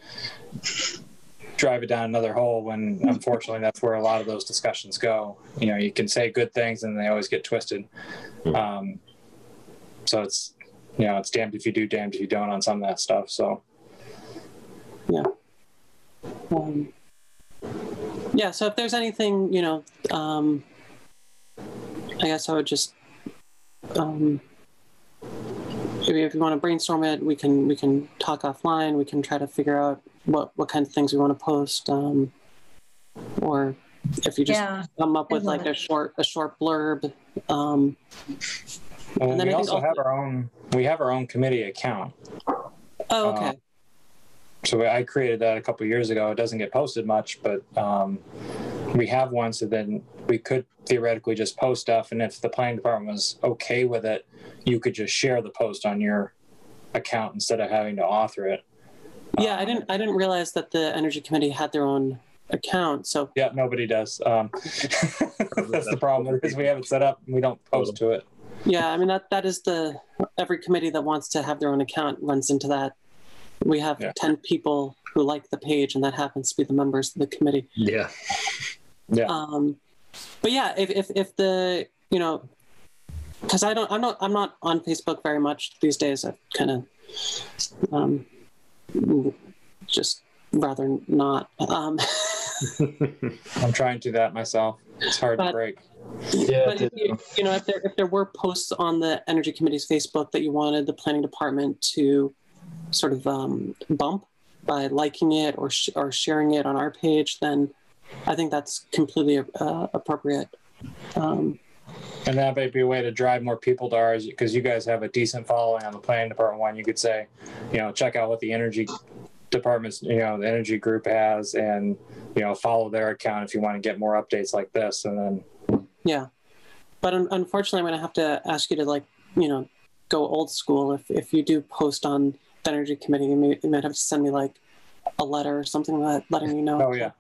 drive it down another hole when unfortunately that's where a lot of those discussions go. You can say good things and they always get twisted. So it's, it's damned if you do, damned if you don't on some of that stuff. So. Yeah. So if there's anything, I guess I would just, maybe if you want to brainstorm it, we can talk offline. We can try to figure out what kind of things we want to post, or if you just come up with like a short blurb. And we also have our own committee account. Oh, okay. So I created that a couple of years ago. It doesn't get posted much, but we have one. So then we could theoretically just post stuff. And if the planning department was okay with it, you could just share the post on your account instead of having to author it. Yeah, I didn't realize that the Energy Committee had their own account. So Yeah, nobody does. That's the problem, is we have it set up and we don't post to it. yeah, I mean that is every committee that wants to have their own account runs into that. We have 10 people who like the page, and that happens to be the members of the committee. Yeah. But yeah, if the, you know, because I'm not on Facebook very much these days. I've kind of just rather not. I'm trying to do that myself. It's hard to break. Yeah, but if there were posts on the Energy Committee's Facebook that you wanted the planning department to sort of bump by liking it or sharing it on our page, then I think that's completely appropriate. And that might be a way to drive more people to ours, because you guys have a decent following on the planning department one. You could say, check out what the energy department's, the energy group has, and, follow their account if you want to get more updates like this. And then. Yeah. But unfortunately, I'm going to have to ask you to go old school. If you do post on the Energy Committee, you might have to send me like a letter or something letting me know. Oh, yeah.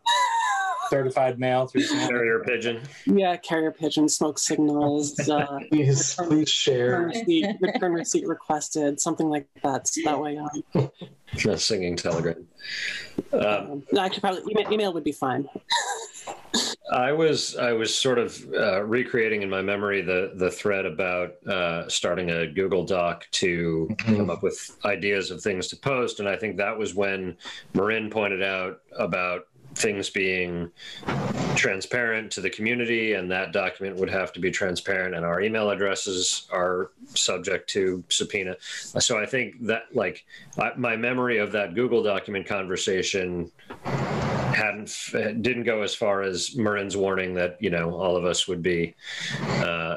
Certified mail through carrier pigeon. Yeah, carrier pigeon, smoke signals. Please share. Return receipt requested, something like that. So that way, a singing telegram. Actually, probably email would be fine. I was sort of recreating in my memory the thread about starting a Google Doc to come up with ideas of things to post, and I think that was when Marin pointed out about things being transparent to the community, and that document would have to be transparent, and our email addresses are subject to subpoena. So I think that my memory of that Google document conversation didn't go as far as Marin's warning that all of us would be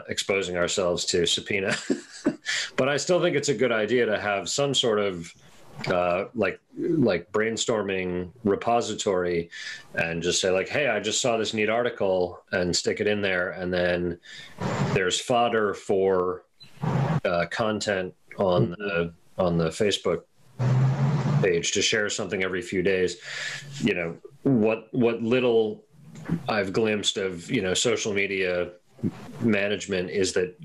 exposing ourselves to subpoena. But I still think it's a good idea to have some sort of like brainstorming repository, and just say hey, I just saw this neat article, and stick it in there, and then there's fodder for content on the Facebook page to share something every few days. What little I've glimpsed of social media management is that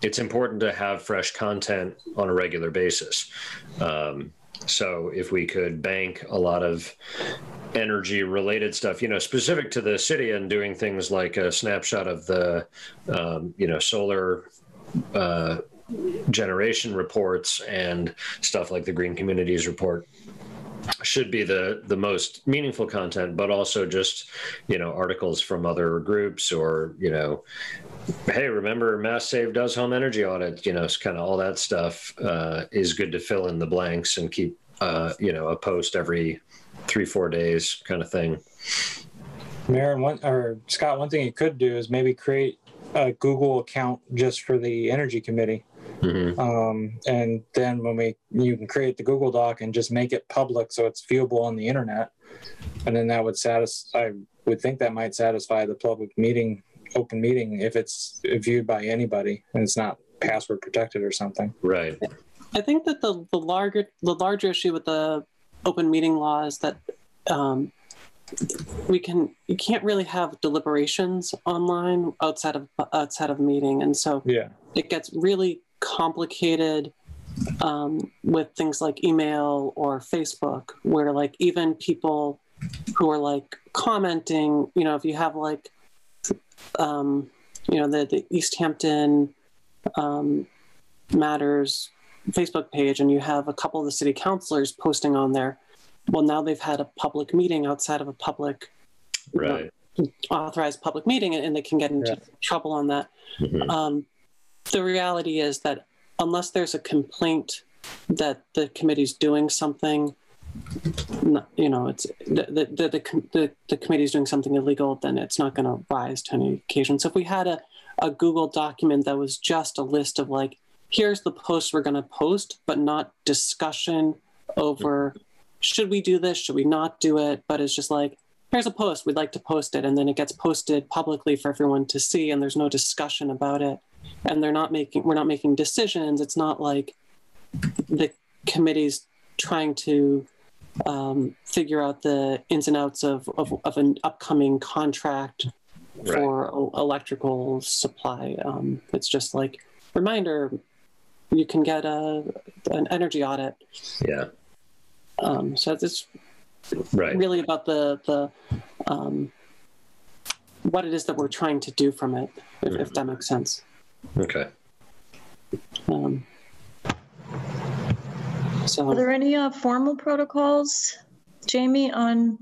it's important to have fresh content on a regular basis. So if we could bank a lot of energy related stuff, specific to the city, and doing things like a snapshot of the, solar generation reports and stuff like the Green Communities Report, should be the most meaningful content, but also just, articles from other groups, or, hey, remember Mass Save does home energy audit, it's kind of all that stuff is good to fill in the blanks and keep, a post every 3-4 days kind of thing. Mayor, Scott, one thing you could do is maybe create a Google account just for the Energy Committee. Mm-hmm. And then you can create the Google Doc and just make it public so it's viewable on the internet, and then that would I would think that might satisfy the public meeting, open meeting, if it's viewed by anybody and it's not password protected or something. Right. I think that the larger issue with the open meeting law is that you can't really have deliberations online outside of meeting, and so it gets really complicated with things like email or Facebook, where even people who are commenting, if you have the Easthampton Matters Facebook page, and you have a couple of the city councilors posting on there, well, now they've had a public meeting outside of a public authorized public meeting, and they can get into trouble on that. Mm-hmm. The reality is that unless there's a complaint that the committee's doing something, it's the committee's doing something illegal, then it's not going to rise to any occasion. So if we had a Google document that was just a list of here's the posts we're going to post, but not discussion over should we do this, should we not do it, but it's just here's a post, we'd like to post it, and then it gets posted publicly for everyone to see, and there's no discussion about it, and we're not making decisions. It's not like the committee's trying to figure out the ins and outs of an upcoming contract for electrical supply. It's just like, reminder, you can get an energy audit. Yeah. So it's Right. really about the what it is that we're trying to do from it, if that makes sense. Okay. So Are there any formal protocols, Jamie, on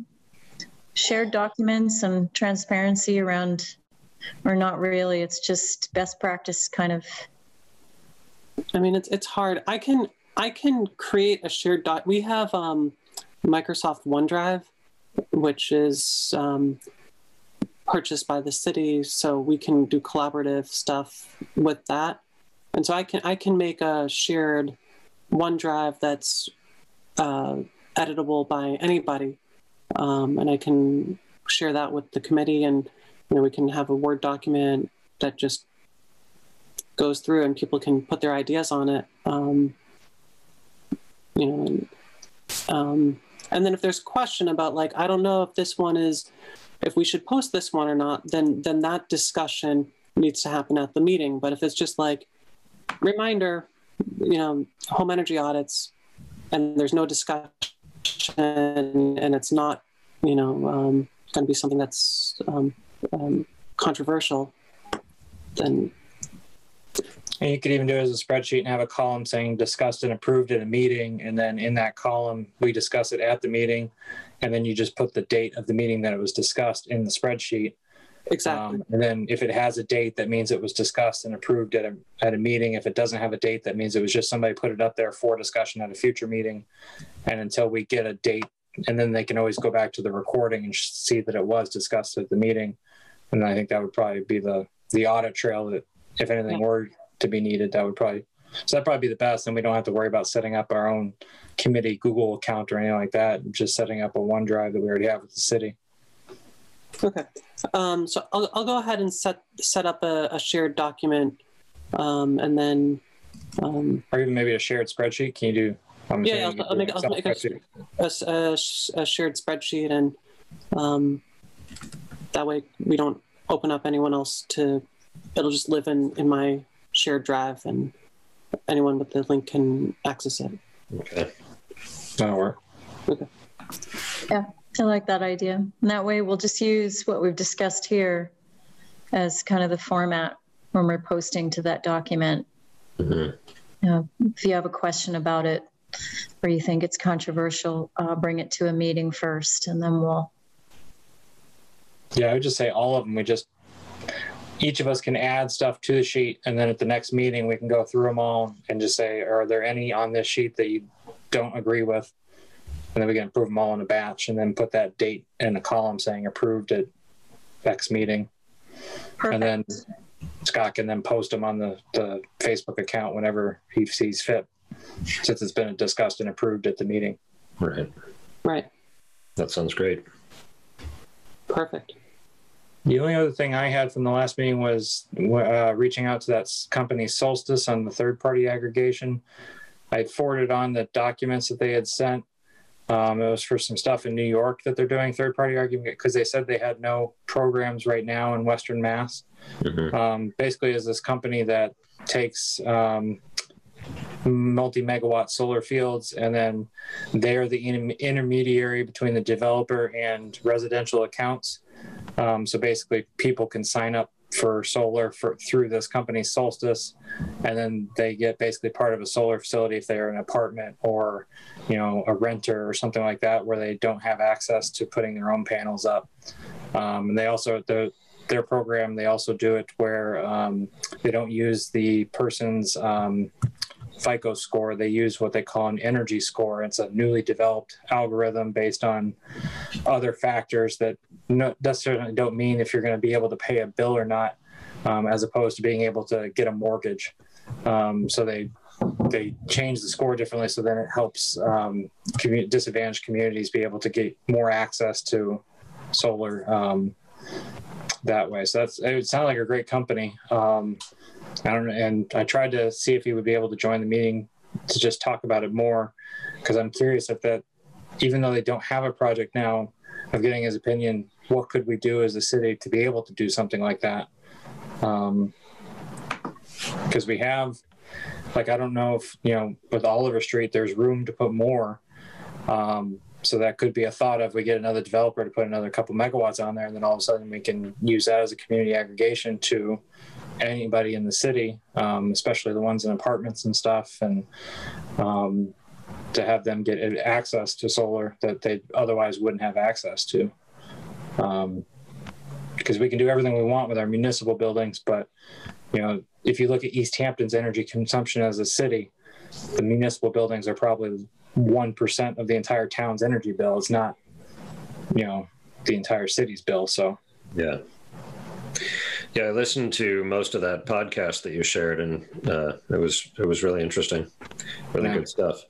shared documents and transparency around, or not really? It's just best practice kind of. I mean, it's hard. I can create a shared doc. We have Microsoft OneDrive, which is purchased by the city, so we can do collaborative stuff with that. And so I can make a shared OneDrive that's editable by anybody, and I can share that with the committee, and we can have a Word document that just goes through, and people can put their ideas on it. And then if there's a question about, like, I don't know if this one is, if we should post this one or not, then that discussion needs to happen at the meeting. But if it's just like, reminder, home energy audits, and there's no discussion, and it's not, going to be something that's controversial, then. And you could even do it as a spreadsheet and have a column saying discussed and approved at a meeting. And then in that column, we discuss it at the meeting. And then you just put the date of the meeting that it was discussed in the spreadsheet. Exactly. And then if it has a date, that means it was discussed and approved at a meeting. If it doesn't have a date, that means it was just somebody put it up there for discussion at a future meeting. And until we get a date, and then they can always go back to the recording and see that it was discussed at the meeting. And I think that would probably be the audit trail that, if anything were to be needed, that'd probably be the best. And we don't have to worry about setting up our own committee Google account or anything like that. Just setting up a OneDrive that we already have with the city. Okay. So I'll go ahead and set up a shared document, and then or even maybe a shared spreadsheet. Can you do? I'll make a shared spreadsheet, and that way we don't open up anyone else to. It'll just live in my shared drive, and anyone with the link can access it. Okay. That'll work. Okay. Yeah, I like that idea. And that way we'll just use what we've discussed here as kind of the format when we're posting to that document. Mm-hmm. If you have a question about it or you think it's controversial, bring it to a meeting first, and then we'll. Yeah, I would just say all of them. Each of us can add stuff to the sheet, and then at the next meeting, we can go through them all and just say, are there any on this sheet that you don't agree with? And then we can approve them all in a batch, and then put that date in a column saying approved at X meeting. Perfect. And then Scott can then post them on the Facebook account whenever he sees fit, since it's been discussed and approved at the meeting. Right. That sounds great. Perfect. The only other thing I had from the last meeting was reaching out to that company Solstice on the third-party aggregation. I had forwarded on the documents that they had sent. It was for some stuff in New York that they're doing third-party aggregation, because they said they had no programs right now in Western Mass. Mm-hmm. Basically, is this company that takes multi-megawatt solar fields, and then they're the intermediary between the developer and residential accounts. So basically, people can sign up for solar through this company Solstice, and then they get basically part of a solar facility if they're an apartment or a renter or something like that, where they don't have access to putting their own panels up. And they also their program, they also do it where they don't use the person's FICO score. They use what they call an energy score. It's a newly developed algorithm based on other factors that necessarily don't mean if you're going to be able to pay a bill or not, as opposed to being able to get a mortgage. So they change the score differently, so then it helps disadvantaged communities be able to get more access to solar that way. So it would sound like a great company. I don't know, and I tried to see if he would be able to join the meeting to just talk about it more, because I'm curious if that even though they don't have a project now, of getting his opinion, what could we do as a city to be able to do something like that? Because we have, like, I don't know if, with Oliver Street, there's room to put more. So that could be a thought of we get another developer to put another couple megawatts on there, and then all of a sudden we can use that as a community aggregation to anybody in the city, especially the ones in apartments and stuff, and to have them get access to solar that they otherwise wouldn't have access to. Because we can do everything we want with our municipal buildings, but if you look at Easthampton's energy consumption as a city, the municipal buildings are probably 1% of the entire town's energy bill. It's not, the entire city's bill. So, yeah. I listened to most of that podcast that you shared, and it was really interesting, really good stuff.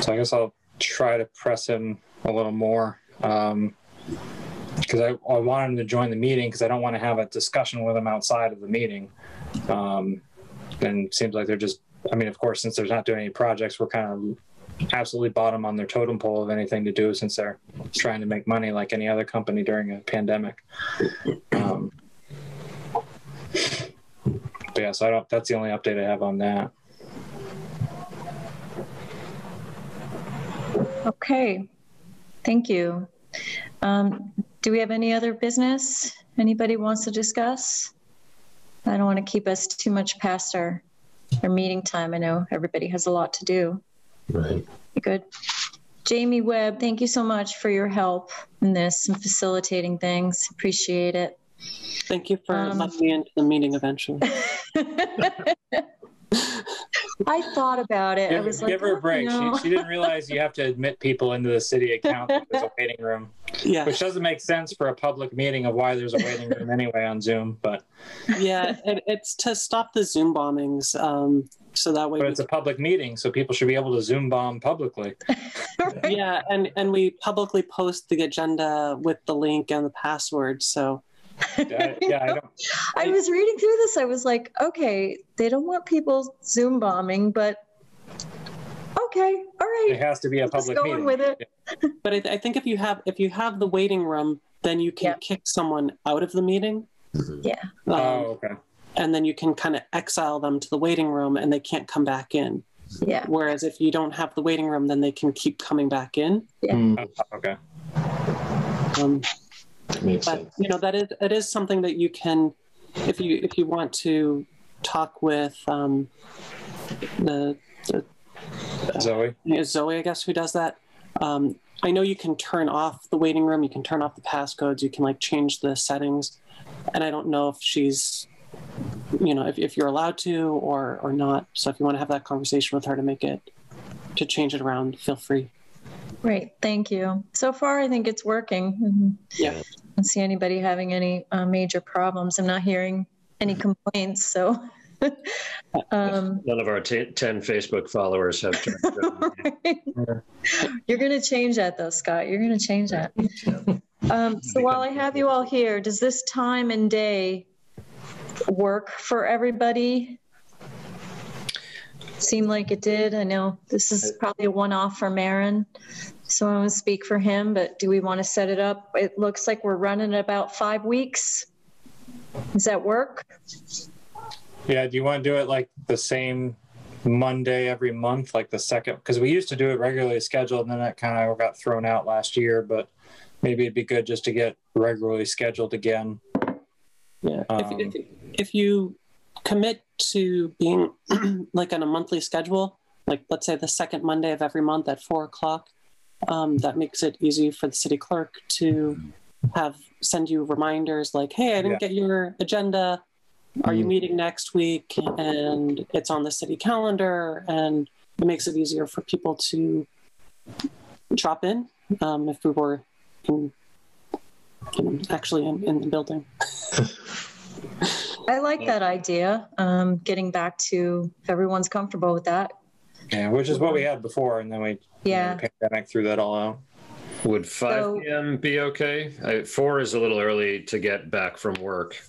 So I guess I'll try to press him a little more, because I want him to join the meeting, because I don't want to have a discussion with him outside of the meeting. And it seems like they're just, of course, since they're not doing any projects, we're kind of absolutely bottom on their totem pole of anything to do, since they're trying to make money like any other company during a pandemic. But yeah, so that's the only update I have on that. Okay, thank you. Do we have any other business anybody wants to discuss? I don't want to keep us too much past our meeting time. I know everybody has a lot to do. Right. Good. Jamie Webb, thank you so much for your help in this and facilitating things. Appreciate it. Thank you for letting me into the meeting eventually. I thought about it. I was like, give her a break. She didn't realize you have to admit people into the city account if there's a waiting room. Yeah. Which doesn't make sense for a public meeting of why there's a waiting room anyway on Zoom. But yeah, it's to stop the Zoom bombings. So that way. But it's a public meeting, so people should be able to Zoom bomb publicly. Right. Yeah, and we publicly post the agenda with the link and the password. So. I was reading through this. I was like, okay, they don't want people Zoom bombing, but okay, all right. It has to be a public meeting. With it. Yeah. But I think if you have the waiting room, then you can kick someone out of the meeting. Yeah. Okay. And then you can kind of exile them to the waiting room, and they can't come back in. Yeah. Whereas if you don't have the waiting room, then they can keep coming back in. Yeah. Okay. Makes but sense. that is something that you can, if you want to talk with the Zoe, I guess, who does that. I know you can turn off the waiting room, you can turn off the passcodes, you can change the settings, and I don't know if she's, if you're allowed to or not. So if you want to have that conversation with her to change it around, feel free. Great, thank you. So far, I think it's working. Yeah. I don't see anybody having any major problems. I'm not hearing any complaints, so. None of our 10 Facebook followers have turned right. You're going to change that, though, Scott. You're going to change that. So while I have you all here, does this time and day work for everybody? Seemed like it did. I know this is probably a one-off for Marin, so I won't speak for him, but do we want to set it up? It looks like we're running about 5 weeks. Does that work? Yeah, do you want to do it like the same Monday every month, like the second? Because we used to do it regularly scheduled, and then that kind of got thrown out last year, but maybe it'd be good just to get regularly scheduled again. Yeah, if you commit to being like on a monthly schedule, like let's say the second Monday of every month at 4:00, that makes it easy for the city clerk to send you reminders like, hey, I didn't get your agenda. Are you meeting next week? And it's on the city calendar, and it makes it easier for people to drop in if we were actually in the building. I like that idea. Getting back to if everyone's comfortable with that. Yeah, which is what we had before, and then the pandemic threw that all out. Would 5 p.m. be okay? 4 is a little early to get back from work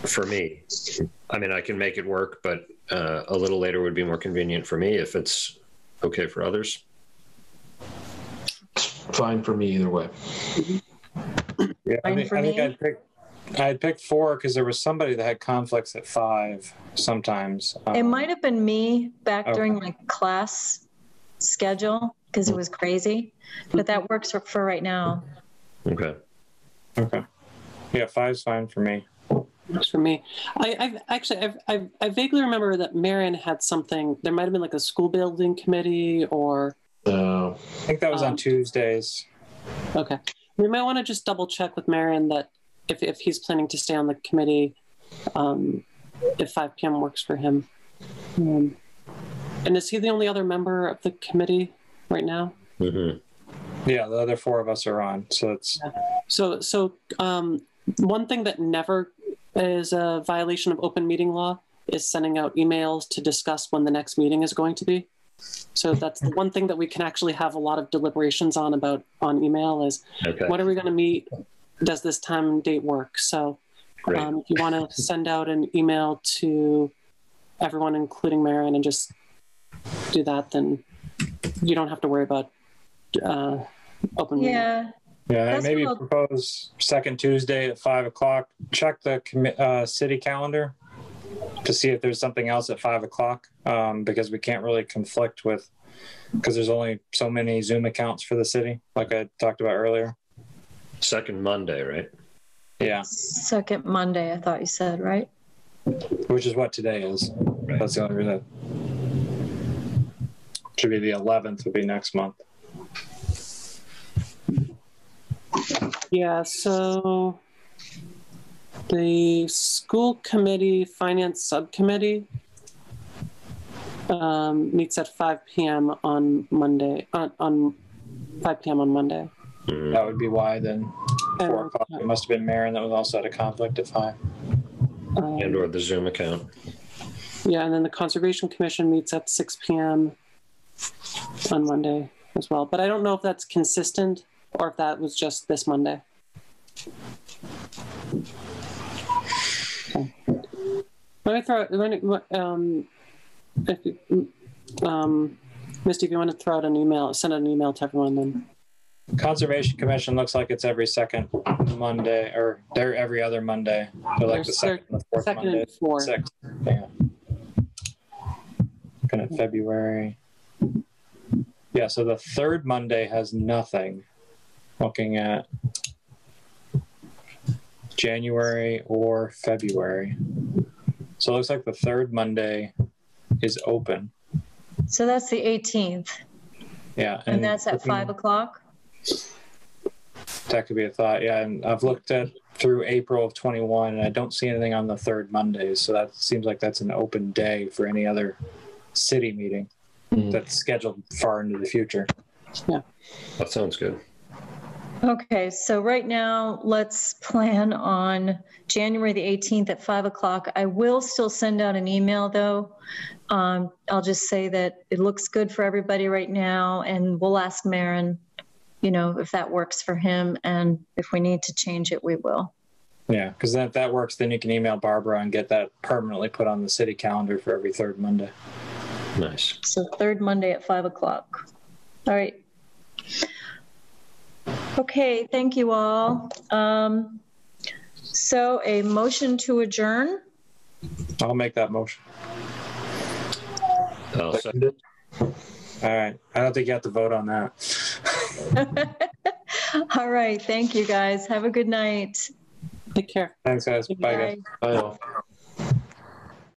for me. I mean, I can make it work, but a little later would be more convenient for me if it's okay for others? It's fine for me either way. Yeah, I Fine for think me. I'd picked 4 because there was somebody that had conflicts at 5 sometimes. It might have been me back Okay. during my class schedule because it was crazy, but that works for right now. Okay. Okay. Yeah, 5's fine for me. Works for me. I vaguely remember that Marion had something. There might have been like a school building committee or. I think that was on Tuesdays. Okay. We might want to just double check with Marion that if he's planning to stay on the committee, if 5 p.m. works for him. And is he the only other member of the committee right now? Mm-hmm. Yeah, the other 4 of us are on, so it's. So one thing that never is a violation of open meeting law is sending out emails to discuss when the next meeting is going to be. So that's the one thing that we can actually have a lot of deliberations on email is when are we going to meet? Does this time and date work? So if you want to send out an email to everyone, including Marion, and just do that, then you don't have to worry about open meeting. Yeah. Yeah, maybe propose second Tuesday at 5 o'clock. Check the city calendar to see if there's something else at 5 o'clock, because we can't really conflict with, because there's only so many Zoom accounts for the city, like I talked about earlier. Second Monday, right? Yeah. Second Monday, I thought you said, right? Which is what today is. Right. That's the only reason. Should be the 11th would be next month. Yeah, so the school committee finance subcommittee meets at 5 p.m. on Monday, on 5 p.m. on Monday. That would be why then 4 o'clock. It must have been Marin that was also at a conflict at 5. And or the Zoom account. Yeah, and then the Conservation Commission meets at 6 p.m. on Monday as well. But I don't know if that's consistent or if that was just this Monday. Okay. Let me throw Misty, if you want to throw out an email, send an email to everyone then. Conservation Commission looks like it's every second Monday, or they're every other Monday. They're like the second and the fourth Monday. And fourth. Sixth. Yeah. Looking at February. Yeah, so the third Monday has nothing. Looking at January or February. So it looks like the third Monday is open. So that's the 18th. Yeah. And that's at 5 o'clock? That could be a thought. Yeah, and I've looked at through April of 21, and I don't see anything on the third Monday. So that seems like that's an open day for any other city meeting that's scheduled far into the future. Yeah. That sounds good. Okay, so right now, let's plan on January the 18th at 5 o'clock. I will still send out an email, though. I'll just say that it looks good for everybody right now, and we'll ask Marin, if that works for him, and if we need to change it, we will. Yeah, because if that works, then you can email Barbara and get that permanently put on the city calendar for every third Monday. Nice. So third Monday at 5 o'clock. All right. Okay, thank you all. So a motion to adjourn. I'll make that motion. I'll second it. All right. I don't think you have to vote on that. All right, thank you guys. Have a good night. Take care. Thanks, guys. Bye, guys. Bye all.